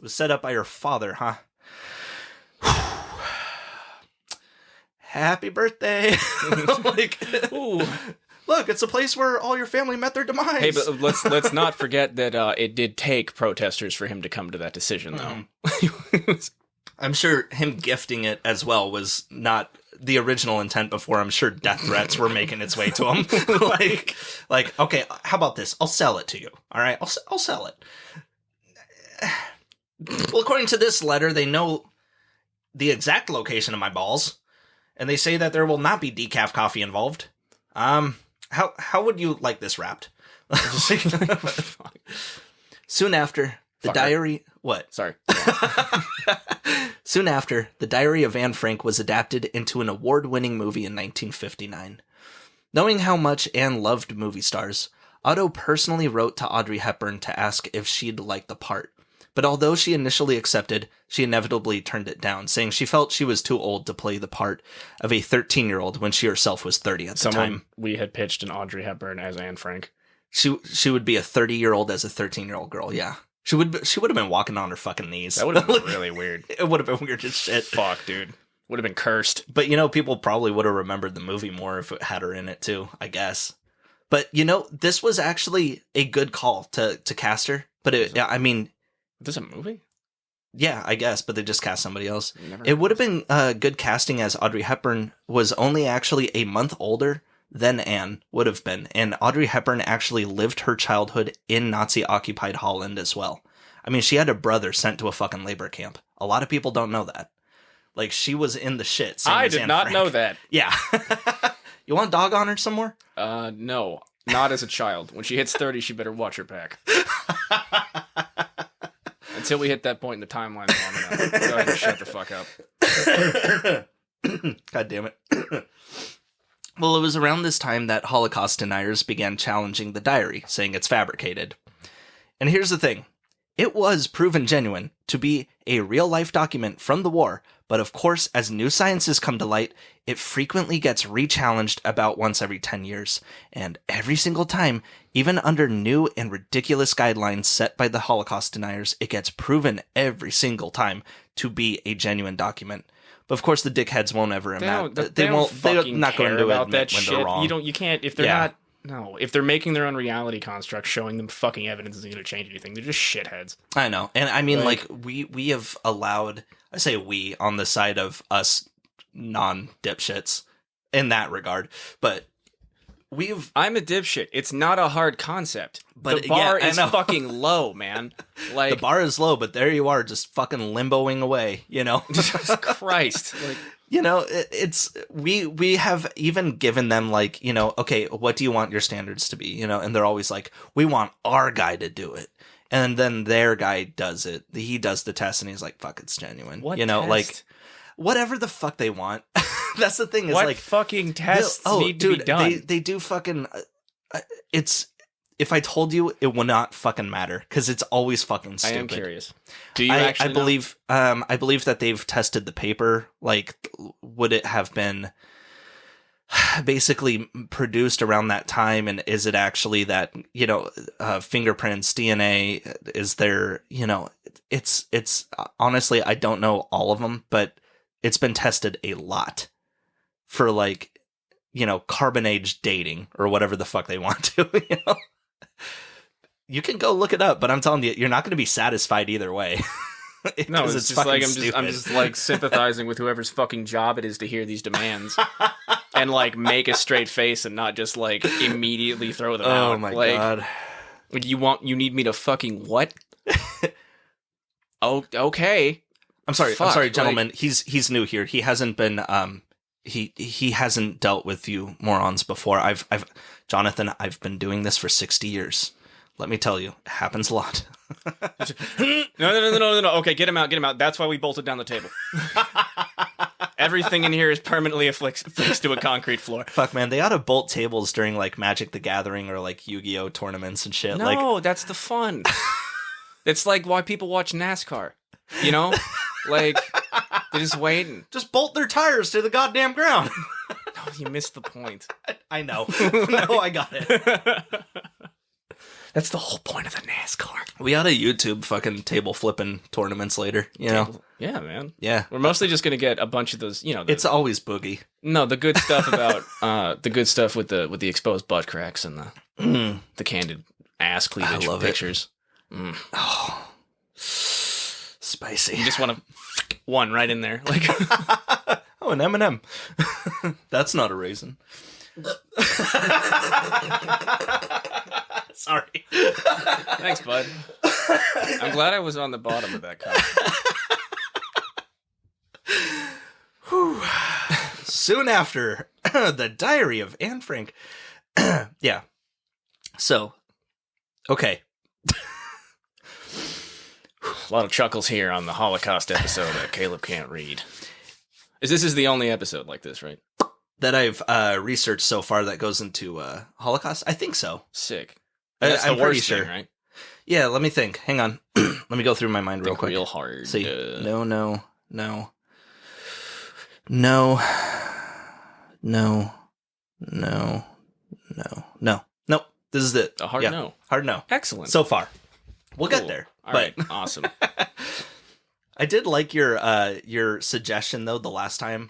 was set up by your father, huh? Happy birthday. Ooh. Look, it's a place where all your family met their demise. Hey, but let's not forget that it did take protesters for him to come to that decision, though. I'm sure him gifting it as well was not the original intent before. I'm sure death threats were making its way to him. like, okay, how about this? I'll sell it to you. All right, I'll sell it. Well, according to this letter, they know the exact location of my balls, and they say that there will not be decaf coffee involved. How would you like this wrapped? Soon after, the diary... What? Sorry. Soon after, The Diary of Anne Frank was adapted into an award-winning movie in 1959. Knowing how much Anne loved movie stars, Otto personally wrote to Audrey Hepburn to ask if she'd like the part. But although she initially accepted, she inevitably turned it down, saying she felt she was too old to play the part of a 13-year-old when she herself was 30 at the time. We had pitched an Audrey Hepburn as Anne Frank. She would be a 30-year-old as a 13-year-old girl, yeah. She would have been walking on her fucking knees. That would have been really weird. It would have been weird as shit. Fuck, dude. Would have been cursed. But, people probably would have remembered the movie more if it had her in it, too, I guess. But, this was actually a good call to cast her. But, Is this a movie? Yeah, I guess, but they just cast somebody else. It would have been good casting, as Audrey Hepburn was only actually a month older than Anne would have been. And Audrey Hepburn actually lived her childhood in Nazi-occupied Holland as well. I mean, she had a brother sent to a fucking labor camp. A lot of people don't know that. Like, she was in the shit. I did not know that. Yeah. You want dog on her some more? No. Not as a child. When she hits 30, she better watch her back. Until we hit that point in the timeline long enough. Go ahead and shut the fuck up. God damn it. Well, it was around this time that Holocaust deniers began challenging the diary, saying it's fabricated. And here's the thing. It was proven genuine to be a real-life document from the war, but of course, as new sciences come to light, it frequently gets re-challenged about once every 10 years. And every single time, even under new and ridiculous guidelines set by the Holocaust deniers, it gets proven every single time to be a genuine document. But of course, the dickheads won't ever admit. They're not going to admit that when shit. they're wrong. You can't, if they're not. No, if they're making their own reality construct, showing them fucking evidence isn't going to change anything. They're just shitheads. I know. And I mean, we have allowed, I say we, on the side of us non-dipshits in that regard, but I'm a dipshit. It's not a hard concept. But the bar is fucking low, man. Like, the bar is low, but there you are, just fucking limboing away, Jesus Christ. Like, it's we have even given them okay, what do you want your standards to be? And they're always like, we want our guy to do it. And then their guy does it. He does the test and he's like, fuck, it's genuine. What test? Like whatever the fuck they want. That's the thing is what fucking tests need to be done? They do fucking it's if I told you, it would not fucking matter because it's always fucking stupid. I am curious. Do you actually know? I believe that they've tested the paper. Like, would it have been basically produced around that time? And is it actually that, fingerprints, DNA, is there, it's honestly, I don't know all of them, but it's been tested a lot for carbon age dating or whatever the fuck they want to, You can go look it up, but I'm telling you, you're not going to be satisfied either way. No, it's just like I'm just like sympathizing with whoever's fucking job it is to hear these demands and make a straight face and not just immediately throw them out. Oh my god! You need me to fucking what? Oh, okay. I'm sorry, gentlemen. He's new here. He hasn't been he hasn't dealt with you morons before. Jonathan, I've been doing this for 60 years. Let me tell you, it happens a lot. No. Okay, get him out. That's why we bolted down the table. Everything in here is permanently affixed to a concrete floor. Fuck, man, they ought to bolt tables during Magic the Gathering or Yu-Gi-Oh tournaments and shit. No, that's the fun. It's why people watch NASCAR. They're just waiting. Just bolt their tires to the goddamn ground. No, you missed the point. I know. No, I got it. That's the whole point of the NASCAR. We ought to YouTube fucking table flipping tournaments later, Yeah, man. Yeah. We're mostly just going to get a bunch of those, it's always boogie. No, the good stuff about, the good stuff with the exposed butt cracks and the candid ass cleavage pictures. Mm. Oh. Spicy. You just want to one right in there. Oh, an M&M. That's not a raisin. Sorry. Thanks, bud. I'm glad I was on the bottom of that cup. soon after, the diary of Anne Frank. Yeah. So, okay. A lot of chuckles here on the Holocaust episode that Caleb can't read. This is the only episode like this, right? That I've researched so far that goes into Holocaust? I think so. Sick. That's I'm pretty pretty sure. thing, right? Yeah, let me think. Hang on. Let me go through my mind real Think quick. real hard. See. No. No. Nope. This is it. A hard no. Hard no. Excellent. So far. We'll Cool. get there. All right. Awesome. I did like your suggestion though the last time.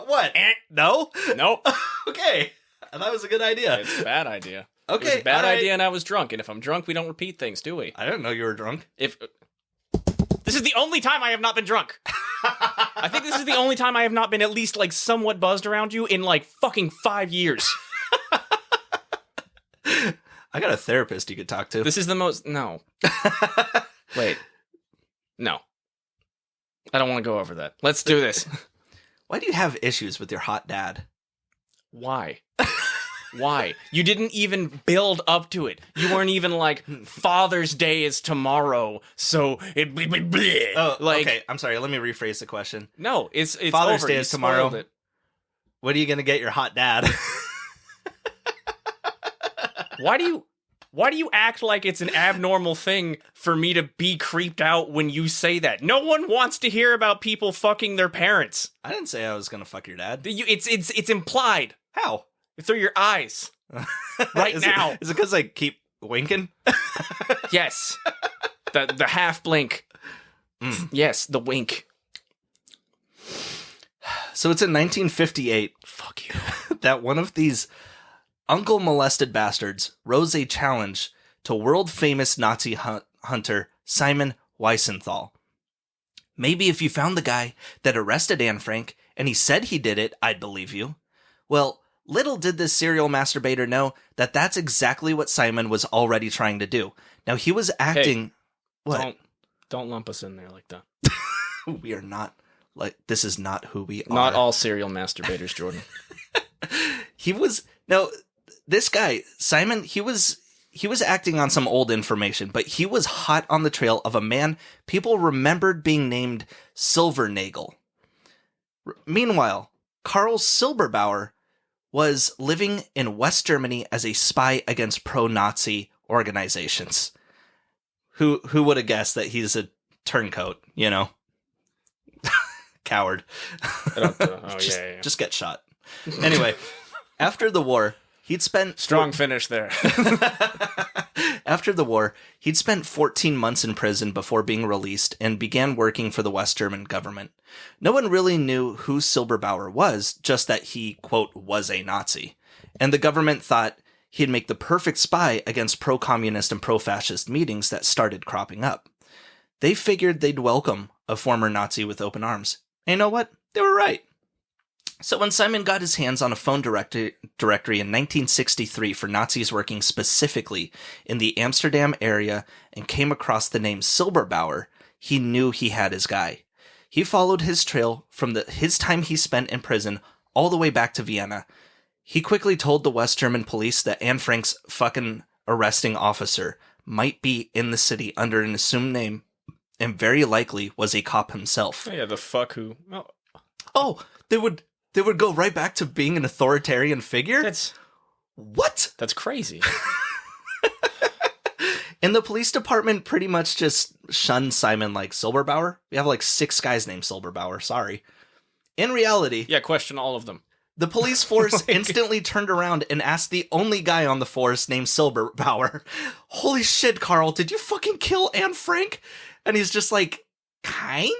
What? No? Nope. Okay. That was a good idea. It's a bad idea. Okay. It was a bad all right. idea and I was drunk. And if I'm drunk, we don't repeat things, do we? I didn't know you were drunk. This is the only time I have not been drunk. I think this is the only time I have not been at least like somewhat buzzed around you in like fucking 5 years. I got a therapist you could talk to. This is the most... No. Wait. No. I don't want to go over that. Let's do this. Why do you have issues with your hot dad? Why? Why? You didn't even build up to it. You weren't even like, Father's Day is tomorrow, so it... Oh, like, okay. I'm sorry. Let me rephrase the question. No, it's Father's over. Day You is tomorrow. spoiled it. What are you going to get your hot dad? Why do you act like it's an abnormal thing for me to be creeped out when you say that? No one wants to hear about people fucking their parents. I didn't say I was going to fuck your dad. It's implied How? through your eyes right is now. Is it because I keep winking? Yes, the half blink. Yes, the wink. So it's in 1958. Fuck you. That one of these uncle molested bastards rose a challenge to world famous Nazi hunter Simon Wiesenthal. Maybe if you found the guy that arrested Anne Frank and he said he did it, I'd believe you. Well, little did this serial masturbator know that that's exactly what Simon was already trying to do. Now he was acting... Hey, what? Don't lump us in there like that. We are not... Like, this is not who we are. Not all serial masturbators, Jordan. He was... No... This guy, Simon, he was acting on some old information, but he was hot on the trail of a man people remembered being named Silbernagel. Meanwhile, Karl Silberbauer was living in West Germany as a spy against pro-Nazi organizations. Who would have guessed that he's a turncoat, you know? Coward. Just get shot. Anyway, after the war... He'd spent... Strong finish there. After the war, he'd spent 14 months in prison before being released and began working for the West German government. No one really knew who Silberbauer was, just that he, quote, was a Nazi. And the government thought he'd make the perfect spy against pro-communist and pro-fascist meetings that started cropping up. They figured they'd welcome a former Nazi with open arms. And you know what? They were right. So when Simon got his hands on a phone directory in 1963 for Nazis working specifically in the Amsterdam area and came across the name Silberbauer, he knew he had his guy. He followed his trail from his time he spent in prison all the way back to Vienna. He quickly told the West German police that Anne Frank's fucking arresting officer might be in the city under an assumed name and very likely was a cop himself. Oh, yeah, the fuck who... Oh, they would go right back to being an authoritarian figure? What? That's crazy. And the police department pretty much just shunned Simon like Silberbauer. We have like 6 guys named Silberbauer, sorry. In reality... Yeah, question all of them. The police force instantly turned around and asked the only guy on the force named Silberbauer, "Holy shit, Carl, did you fucking kill Anne Frank?" And he's just like... Kinda?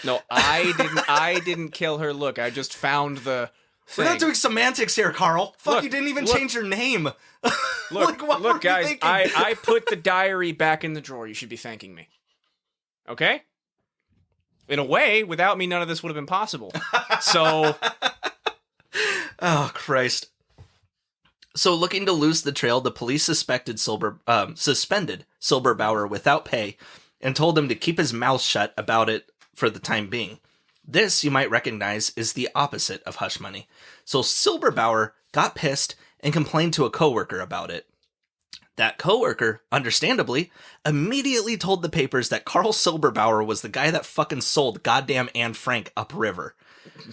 No, I didn't kill her. Look, I just found the thing. We're not doing semantics here, Carl. Fuck, Look, you didn't even change your name. Look, what were you guys, thinking? I put the diary back in the drawer. You should be thanking me. Okay? In a way, without me, none of this would have been possible. So... Oh, Christ. So looking to lose the trail, the police suspended Silberbauer without pay and told him to keep his mouth shut about it for the time being. This, you might recognize, is the opposite of hush money. So Silberbauer got pissed and complained to a coworker about it. That coworker, understandably, immediately told the papers that Carl Silberbauer was the guy that fucking sold goddamn Anne Frank upriver.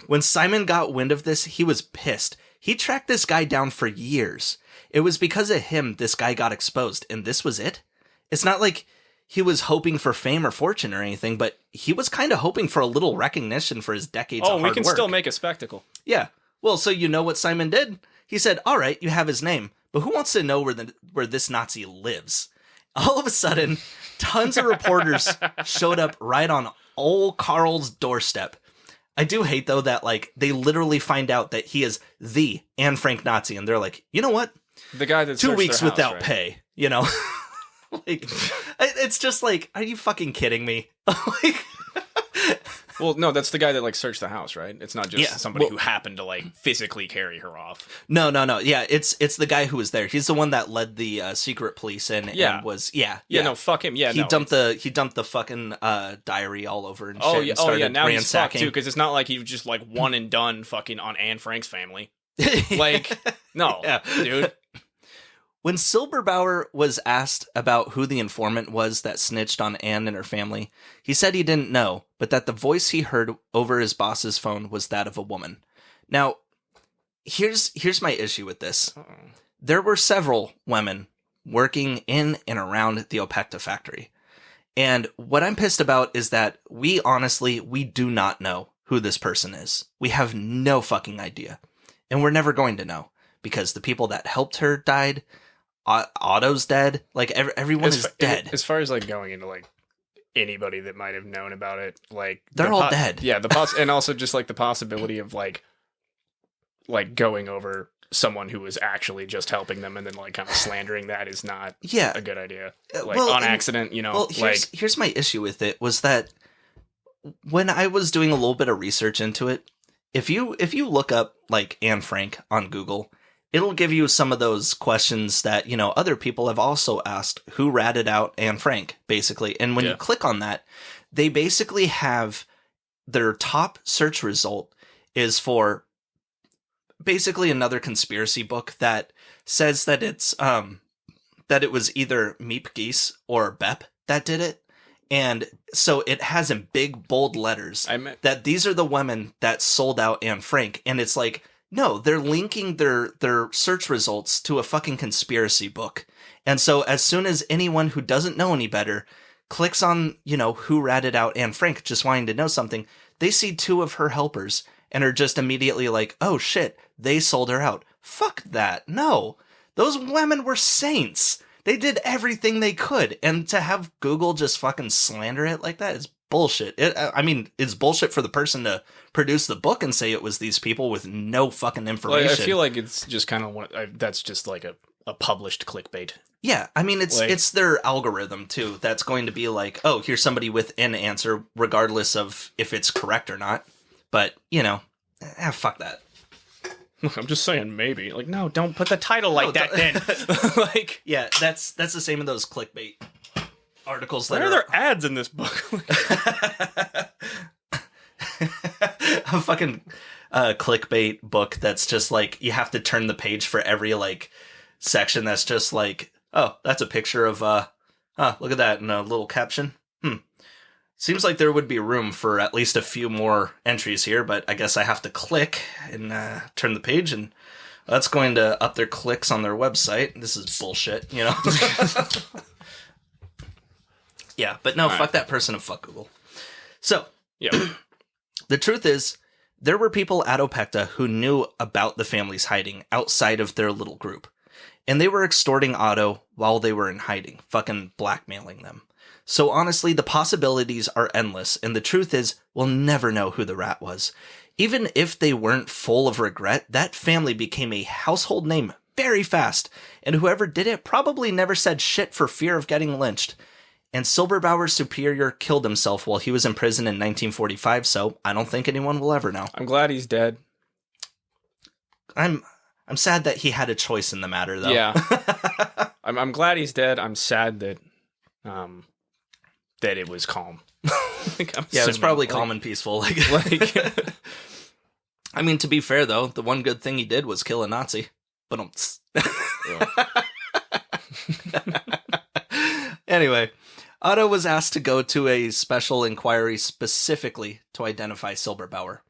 When Simon got wind of this, he was pissed. He tracked this guy down for years. It was because of him this guy got exposed, and this was it. It's not like he was hoping for fame or fortune or anything, but he was kind of hoping for a little recognition for his decades of hard work. Oh, we can still make a spectacle. Yeah. Well, so you know what Simon did? He said, all right, you have his name, but who wants to know where this Nazi lives? All of a sudden, tons of reporters showed up right on old Carl's doorstep. I do hate, though, that, like, they literally find out that he is the Anne Frank Nazi, and they're like, you know what? The guy that 2 weeks their house, without right? pay, you know? Like, it's just like, are you fucking kidding me? Like, well, no, that's the guy that, like, searched the house, right? It's not just somebody who happened to, like, physically carry her off. No. Yeah, it's the guy who was there. He's the one that led the secret police and was no, fuck him. Yeah, he dumped the fucking diary all over and shit. Now ransacking. he's fucked too, because it's not like he was just like one and done fucking on Anne Frank's family. Like, no, dude. When Silberbauer was asked about who the informant was that snitched on Anne and her family, he said he didn't know, but that the voice he heard over his boss's phone was that of a woman. Now, here's my issue with this. Uh-oh. There were several women working in and around the Opekta factory. And what I'm pissed about is that we do not know who this person is. We have no fucking idea. And we're never going to know, because the people that helped her died. Otto's dead. Like, everyone is dead. As far as, like, going into, like, anybody that might have known about it, like, they're all dead. Yeah, and also just, like, the possibility of, like going over someone who was actually just helping them and then, like, kind of slandering that is not a good idea. Like, on accident, you know. Well, here's my issue with it, was that when I was doing a little bit of research into it, if you look up, like, Anne Frank on Google, it'll give you some of those questions that, you know, other people have also asked, who ratted out Anne Frank, basically. And when you click on that, they basically have their top search result is for basically another conspiracy book that says that it's that it was either Miep Gies or Bep that did it. And so it has in big, bold letters that these are the women that sold out Anne Frank. And it's like, no, they're linking their search results to a fucking conspiracy book. And so as soon as anyone who doesn't know any better clicks on, you know, who ratted out Anne Frank, just wanting to know something, they see two of her helpers and are just immediately like, oh shit, they sold her out. Fuck that. No, those women were saints. They did everything they could. And to have Google just fucking slander it like that is bullshit. It's bullshit for the person to produce the book and say it was these people with no fucking information. Well, I feel like it's just kind of that's just like a published clickbait. Yeah, I mean, it's their algorithm, too, that's going to be like, oh, here's somebody with an answer, regardless of if it's correct or not. But, you know, fuck that. I'm just saying maybe. Like, no, don't put the title like that then. Like, yeah, that's the same with those clickbait articles. Why are there ads in this book? A fucking clickbait book that's just like, you have to turn the page for every like section that's just like, oh, that's a picture of look at that, and a little caption. Seems like there would be room for at least a few more entries here, but I guess I have to click and turn the page, and that's going to up their clicks on their website. This is bullshit, you know? Yeah, but no, fuck that person and fuck Google. So, yeah. The truth is, there were people at Opekta who knew about the family's hiding outside of their little group. And they were extorting Otto while they were in hiding, fucking blackmailing them. So honestly, the possibilities are endless, and the truth is, we'll never know who the rat was. Even if they weren't full of regret, that family became a household name very fast, and whoever did it probably never said shit for fear of getting lynched. And Silberbauer's superior killed himself while he was in prison in 1945, so I don't think anyone will ever know. I'm glad he's dead. I'm sad that he had a choice in the matter, though. Yeah. I'm glad he's dead. I'm sad that that it was calm. Like, I'm Yeah, it was assuming, probably like- calm and peaceful. Like, Like, I mean, to be fair though, the one good thing he did was kill a Nazi. But anyway, Otto was asked to go to a special inquiry specifically to identify Silberbauer.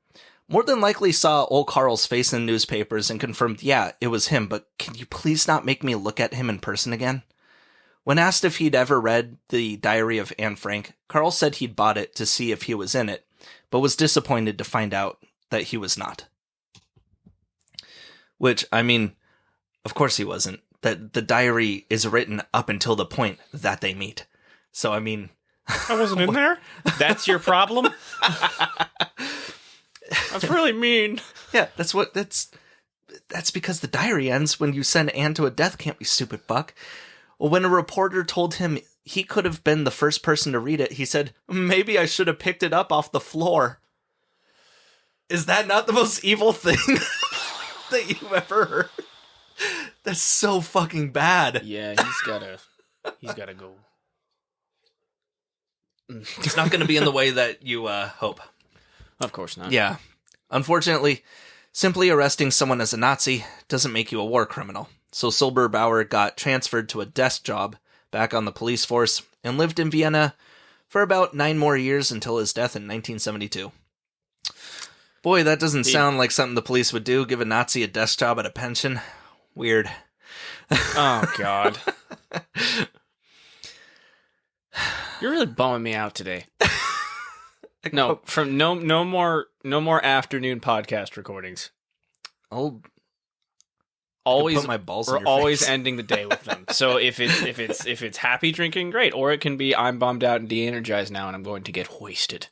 More than likely saw old Carl's face in newspapers and confirmed, yeah, it was him, but can you please not make me look at him in person again? When asked if he'd ever read the Diary of Anne Frank, Carl said he'd bought it to see if he was in it, but was disappointed to find out that he was not. Which, I mean, of course he wasn't. That the diary is written up until the point that they meet. So, I mean... I wasn't in there? That's your problem? That's really mean. Yeah, that's because the diary ends when you send Anne to a death camp, you stupid fuck. Well, when a reporter told him he could have been the first person to read it, he said, maybe I should have picked it up off the floor. Is that not the most evil thing that you've ever heard? That's so fucking bad. Yeah, he's gotta go. It's not going to be in the way that you hope. Of course not. Yeah. Unfortunately, simply arresting someone as a Nazi doesn't make you a war criminal. So Silberbauer got transferred to a desk job back on the police force and lived in Vienna for about 9 more years until his death in 1972. Boy, that doesn't sound like something the police would do, give a Nazi a desk job at a pension. Weird. Oh, God. You're really bumming me out today. No, from no more afternoon podcast recordings. I'll Always put my balls in we're your always face. ending the day with them. So if it's happy drinking, great. Or it can be I'm bummed out and de-energized now and I'm going to get hoisted.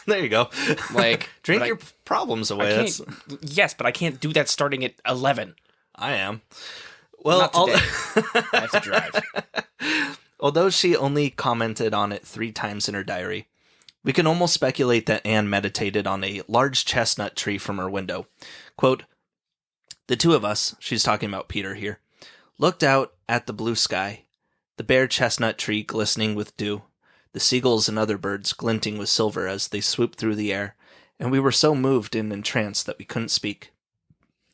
There you go. Like Drink but your problems I away. can't, yes, but I can't do that starting at 11. I am. Well, Not today. I have to drive. Although she only commented on it 3 times in her diary, we can almost speculate that Anne meditated on a large chestnut tree from her window. Quote, the two of us, she's talking about Peter here, looked out at the blue sky, the bare chestnut tree glistening with dew, the seagulls and other birds glinting with silver as they swooped through the air, and we were so moved and entranced that we couldn't speak.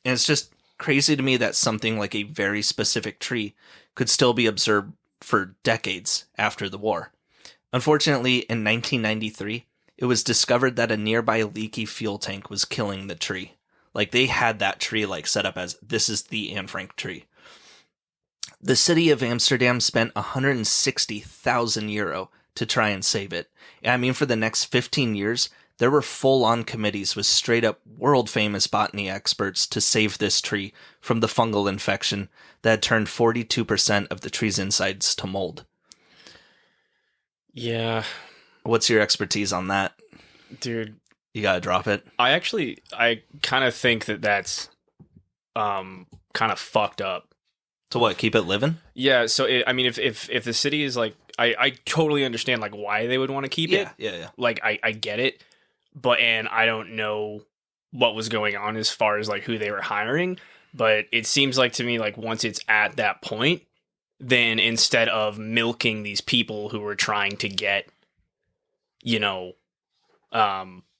And it's just crazy to me that something like a very specific tree could still be observed for decades after the war. Unfortunately, in 1993, it was discovered that a nearby leaky fuel tank was killing the tree. Like, they had that tree, like, set up as, this is the Anne Frank tree. The city of Amsterdam spent €160,000 to try and save it. I mean, for the next 15 years, there were full-on committees with straight-up world-famous botany experts to save this tree from the fungal infection that had turned 42% of the tree's insides to mold. Yeah. What's your expertise on that? Dude, You gotta drop it. I kind of think that's kind of fucked up. To what, keep it living? Yeah, so if the city is like, I totally understand like why they would want to keep it. Yeah. Like I get it, and I don't know what was going on as far as like who they were hiring, but it seems like to me like once it's at that point, then instead of milking these people who were trying to get,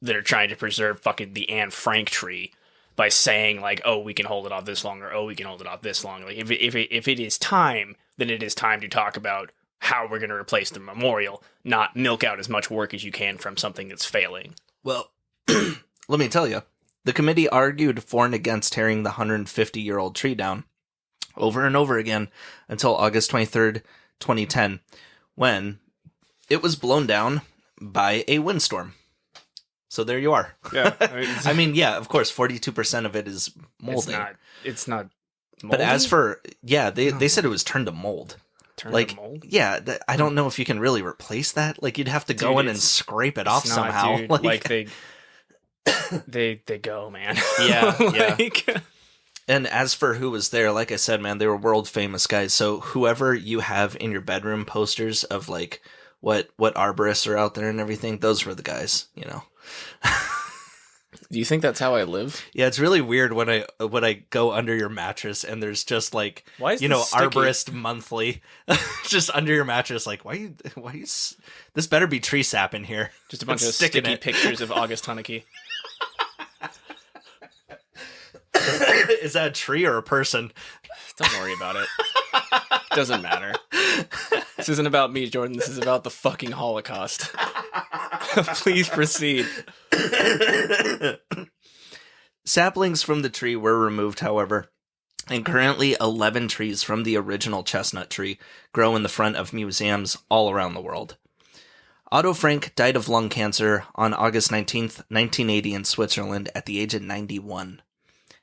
that are trying to preserve fucking the Anne Frank tree by saying like, oh, we can hold it off this long, or oh, we can hold it off this long. Like if it is time, then it is time to talk about how we're going to replace the memorial, not milk out as much work as you can from something that's failing. Well, let me tell you, the committee argued for and against tearing the 150-year-old tree down over and over again until August 23rd, 2010, when it was blown down by a windstorm. So there you are. Yeah. I mean, yeah, of course, 42% of it is molding. It's not moldy? But as for, they said it was turned to mold. Turned Like, to mold? yeah, I don't know if you can really replace that. Like, you'd have to go in and scrape it off It's not, somehow. dude. Like they go, man. Yeah, Like, yeah. And as for who was there, like I said, man, they were world famous guys. So whoever you have in your bedroom posters of like what arborists are out there and everything, those were the guys, Do you think that's how I live? Yeah, it's really weird when I go under your mattress and there's just like, Why is this sticky? Arborist Monthly just under your mattress. Like, why you this better be tree sap in here. Just a bunch of sticky pictures of August Hunneke. Is that a tree or a person? Don't worry about it. Doesn't matter. This isn't about me, Jordan. This is about the fucking Holocaust. Please proceed. Saplings from the tree were removed, however, and currently 11 trees from the original chestnut tree grow in the front of museums all around the world. Otto Frank died of lung cancer on August 19th, 1980 in Switzerland at the age of 91.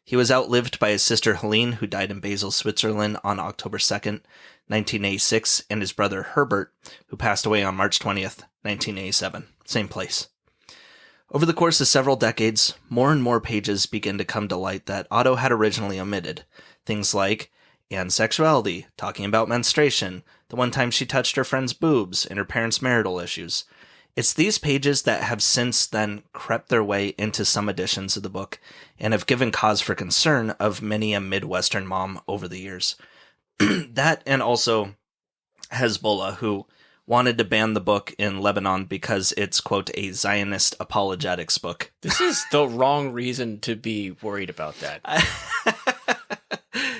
He was outlived by his sister Helene, who died in Basel, Switzerland on October 2nd, 1986, and his brother Herbert, who passed away on March 20th, 1987. Same place. Over the course of several decades, more and more pages begin to come to light that Otto had originally omitted. Things like Anne's sexuality, talking about menstruation, the one time she touched her friend's boobs, and her parents' marital issues. It's these pages that have since then crept their way into some editions of the book and have given cause for concern of many a Midwestern mom over the years. That, and also Hezbollah, who wanted to ban the book in Lebanon because it's, quote, a Zionist apologetics book. This is the wrong reason to be worried about that.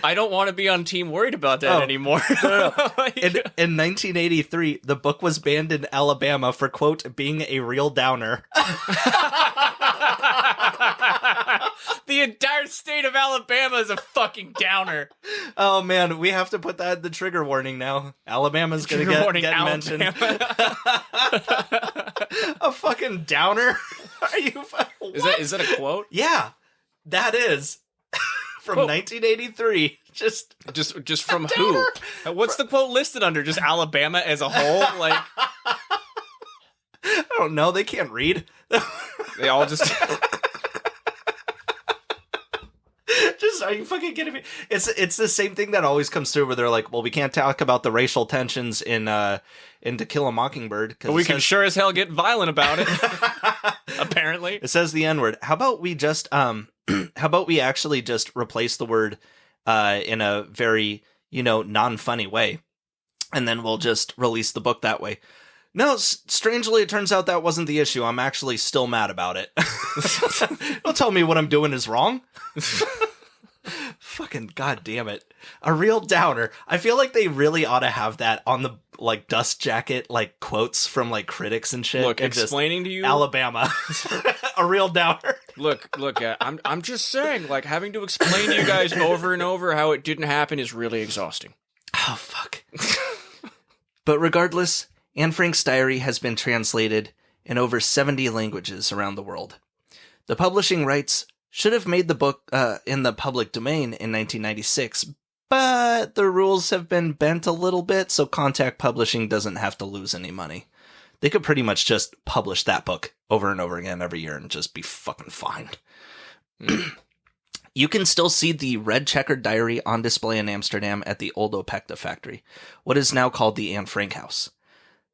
I don't want to be on team worried about that anymore. No. In 1983, the book was banned in Alabama for, quote, being a real downer. The entire state of Alabama is a fucking downer. Oh, man, we have to put that in the trigger warning now. Alabama's going to get mentioned. A fucking downer? Are you? Is that a quote? Yeah, that is. From Quote. 1983. Just from who? What's the quote listed under? Just Alabama as a whole? Like, I don't know. They can't read. they all just... Just, are you fucking kidding me? It's the same thing that always comes through where they're like, well, we can't talk about the racial tensions in To Kill a Mockingbird. But we can sure as hell get violent about it. Apparently. It says the N-word. How about we just, how about we actually just replace the word in a very, non-funny way, and then we'll just release the book that way. No, strangely, it turns out that wasn't the issue. I'm actually still mad about it. Don't tell me what I'm doing is wrong. Fucking goddamn it. A real downer. I feel like they really ought to have that on the, dust jacket, quotes from, critics and shit. Look, and explaining to you... Alabama. A real downer. Look, I'm just saying, having to explain to you guys over and over how it didn't happen is really exhausting. Oh, fuck. But regardless, Anne Frank's diary has been translated in over 70 languages around the world. The publishing rights should have made the book in the public domain in 1996, but the rules have been bent a little bit, so Contact Publishing doesn't have to lose any money. They could pretty much just publish that book over and over again every year and just be fucking fine. You can still see the red checkered diary on display in Amsterdam at the Old Opekta factory, what is now called the Anne Frank House.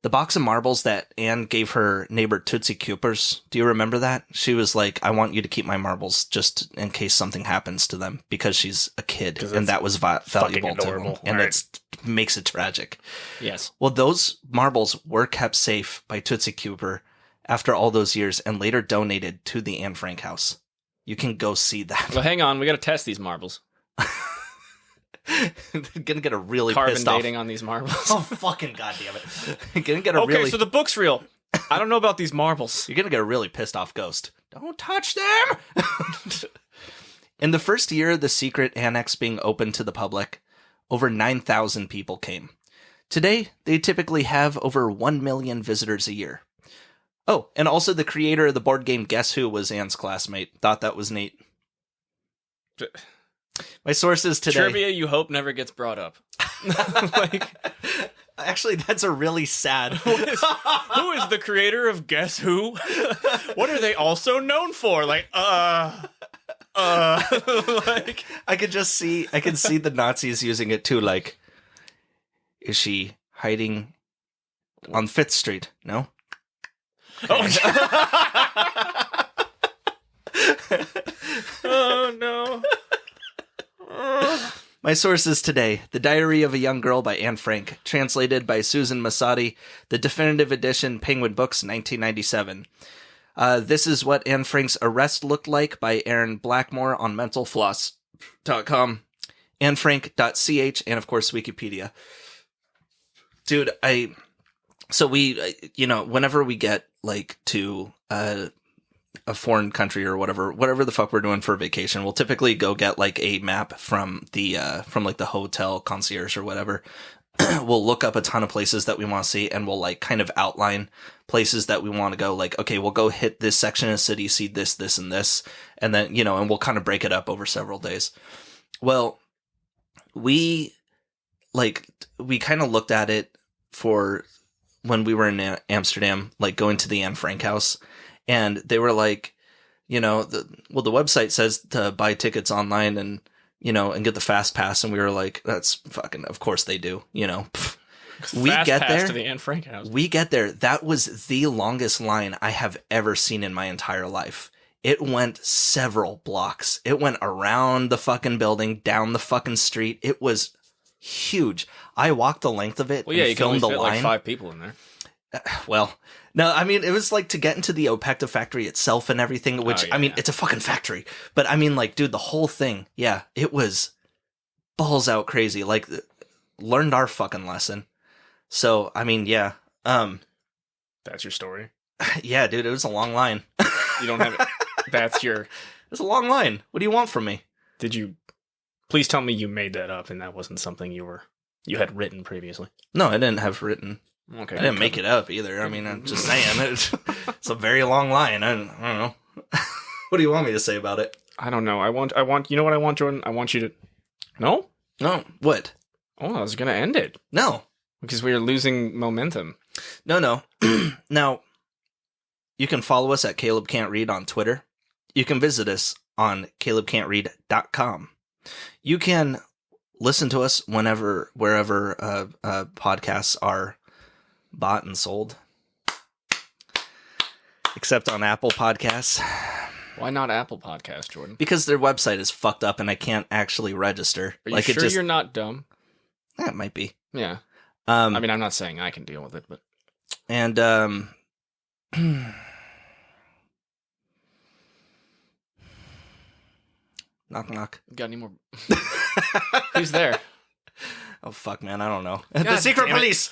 The box of marbles that Anne gave her neighbor Tootsie Coopers, do you remember that? She was like, I want you to keep my marbles just in case something happens to them, because she's a kid, and that was valuable to them, and it makes it tragic. Yes. Well, those marbles were kept safe by Tootsie Cooper after all those years and later donated to the Anne Frank House. You can go see that. Well, hang on. We got to test these marbles. Gonna get a really carbon pissed off. dating on these marbles. Oh, fucking goddamn it. Gonna get a okay, so the book's real. I don't know about these marbles. You're gonna get a really pissed off ghost. Don't touch them! In the first year of the secret annex being open to the public, over 9,000 people came. Today, they typically have over 1 million visitors a year. Oh, and also the creator of the board game Guess Who was Anne's classmate. Thought that was neat. My sources today... Trivia you hope never gets brought up. Actually, that's a really sad... Who is the creator of Guess Who? What are they also known for? I could see the Nazis using it too, is she hiding on 5th Street? No? Oh. My sources today: The Diary of a Young Girl by Anne Frank, translated by Susan Masadi, the definitive edition, Penguin Books, 1997. This is what Anne Frank's arrest looked like by Aaron Blackmore on mentalfloss.com, annefrank.ch, and of course Wikipedia. Dude, whenever we get like to a foreign country or whatever the fuck we're doing for a vacation, we'll typically go get like a map from like the hotel concierge or whatever. We'll look up a ton of places that we want to see, and we'll like kind of outline places that we want to go. Like, okay, we'll go hit this section of the city, see this, this, and this, and then, and we'll kind of break it up over several days. Well, we kind of looked at it for when we were in Amsterdam, like going to the Anne Frank house, and they were like, the website says to buy tickets online and get the fast pass, and we were like, that's fucking, of course they do, We Fast get pass there to the Anne Frank house. We get there. That was the longest line I have ever seen in my entire life. It went several blocks. It went around the fucking building, down the fucking street. It was huge. I walked the length of it. Well, yeah, and you can only filmed fit the line. like 5 people in there. Well, no, I mean, it was like to get into the Opekta factory itself and everything, which, it's a fucking factory. But I mean, like, dude, the whole thing, yeah, it was balls out crazy. Like, learned our fucking lesson. So, I mean, yeah. That's your story? Yeah, dude, it was a long line. You don't have it. That's your... It's a long line. What do you want from me? Did you... Please tell me you made that up and that wasn't something you had written previously. No, I didn't have written. Okay. I didn't make it up either. I mean, I'm just saying. It's a very long line. I don't know. What do you want me to say about it? I don't know. I want, you know what I want, Jordan? I want you to... No? No. What? Oh, I was going to end it. No. Because we are losing momentum. No. Now, you can follow us at Caleb Can't Read on Twitter. You can visit us on calebcan'tread.com. You can listen to us wherever podcasts are bought and sold. Except on Apple Podcasts. Why not Apple Podcasts, Jordan? Because their website is fucked up and I can't actually register. Are you sure you're not dumb? That might be. Yeah. I mean, I'm not saying I can deal with it, but... And, knock, knock. Got any more? Who's there? Oh, fuck, man. I don't know. God The secret damn it. police!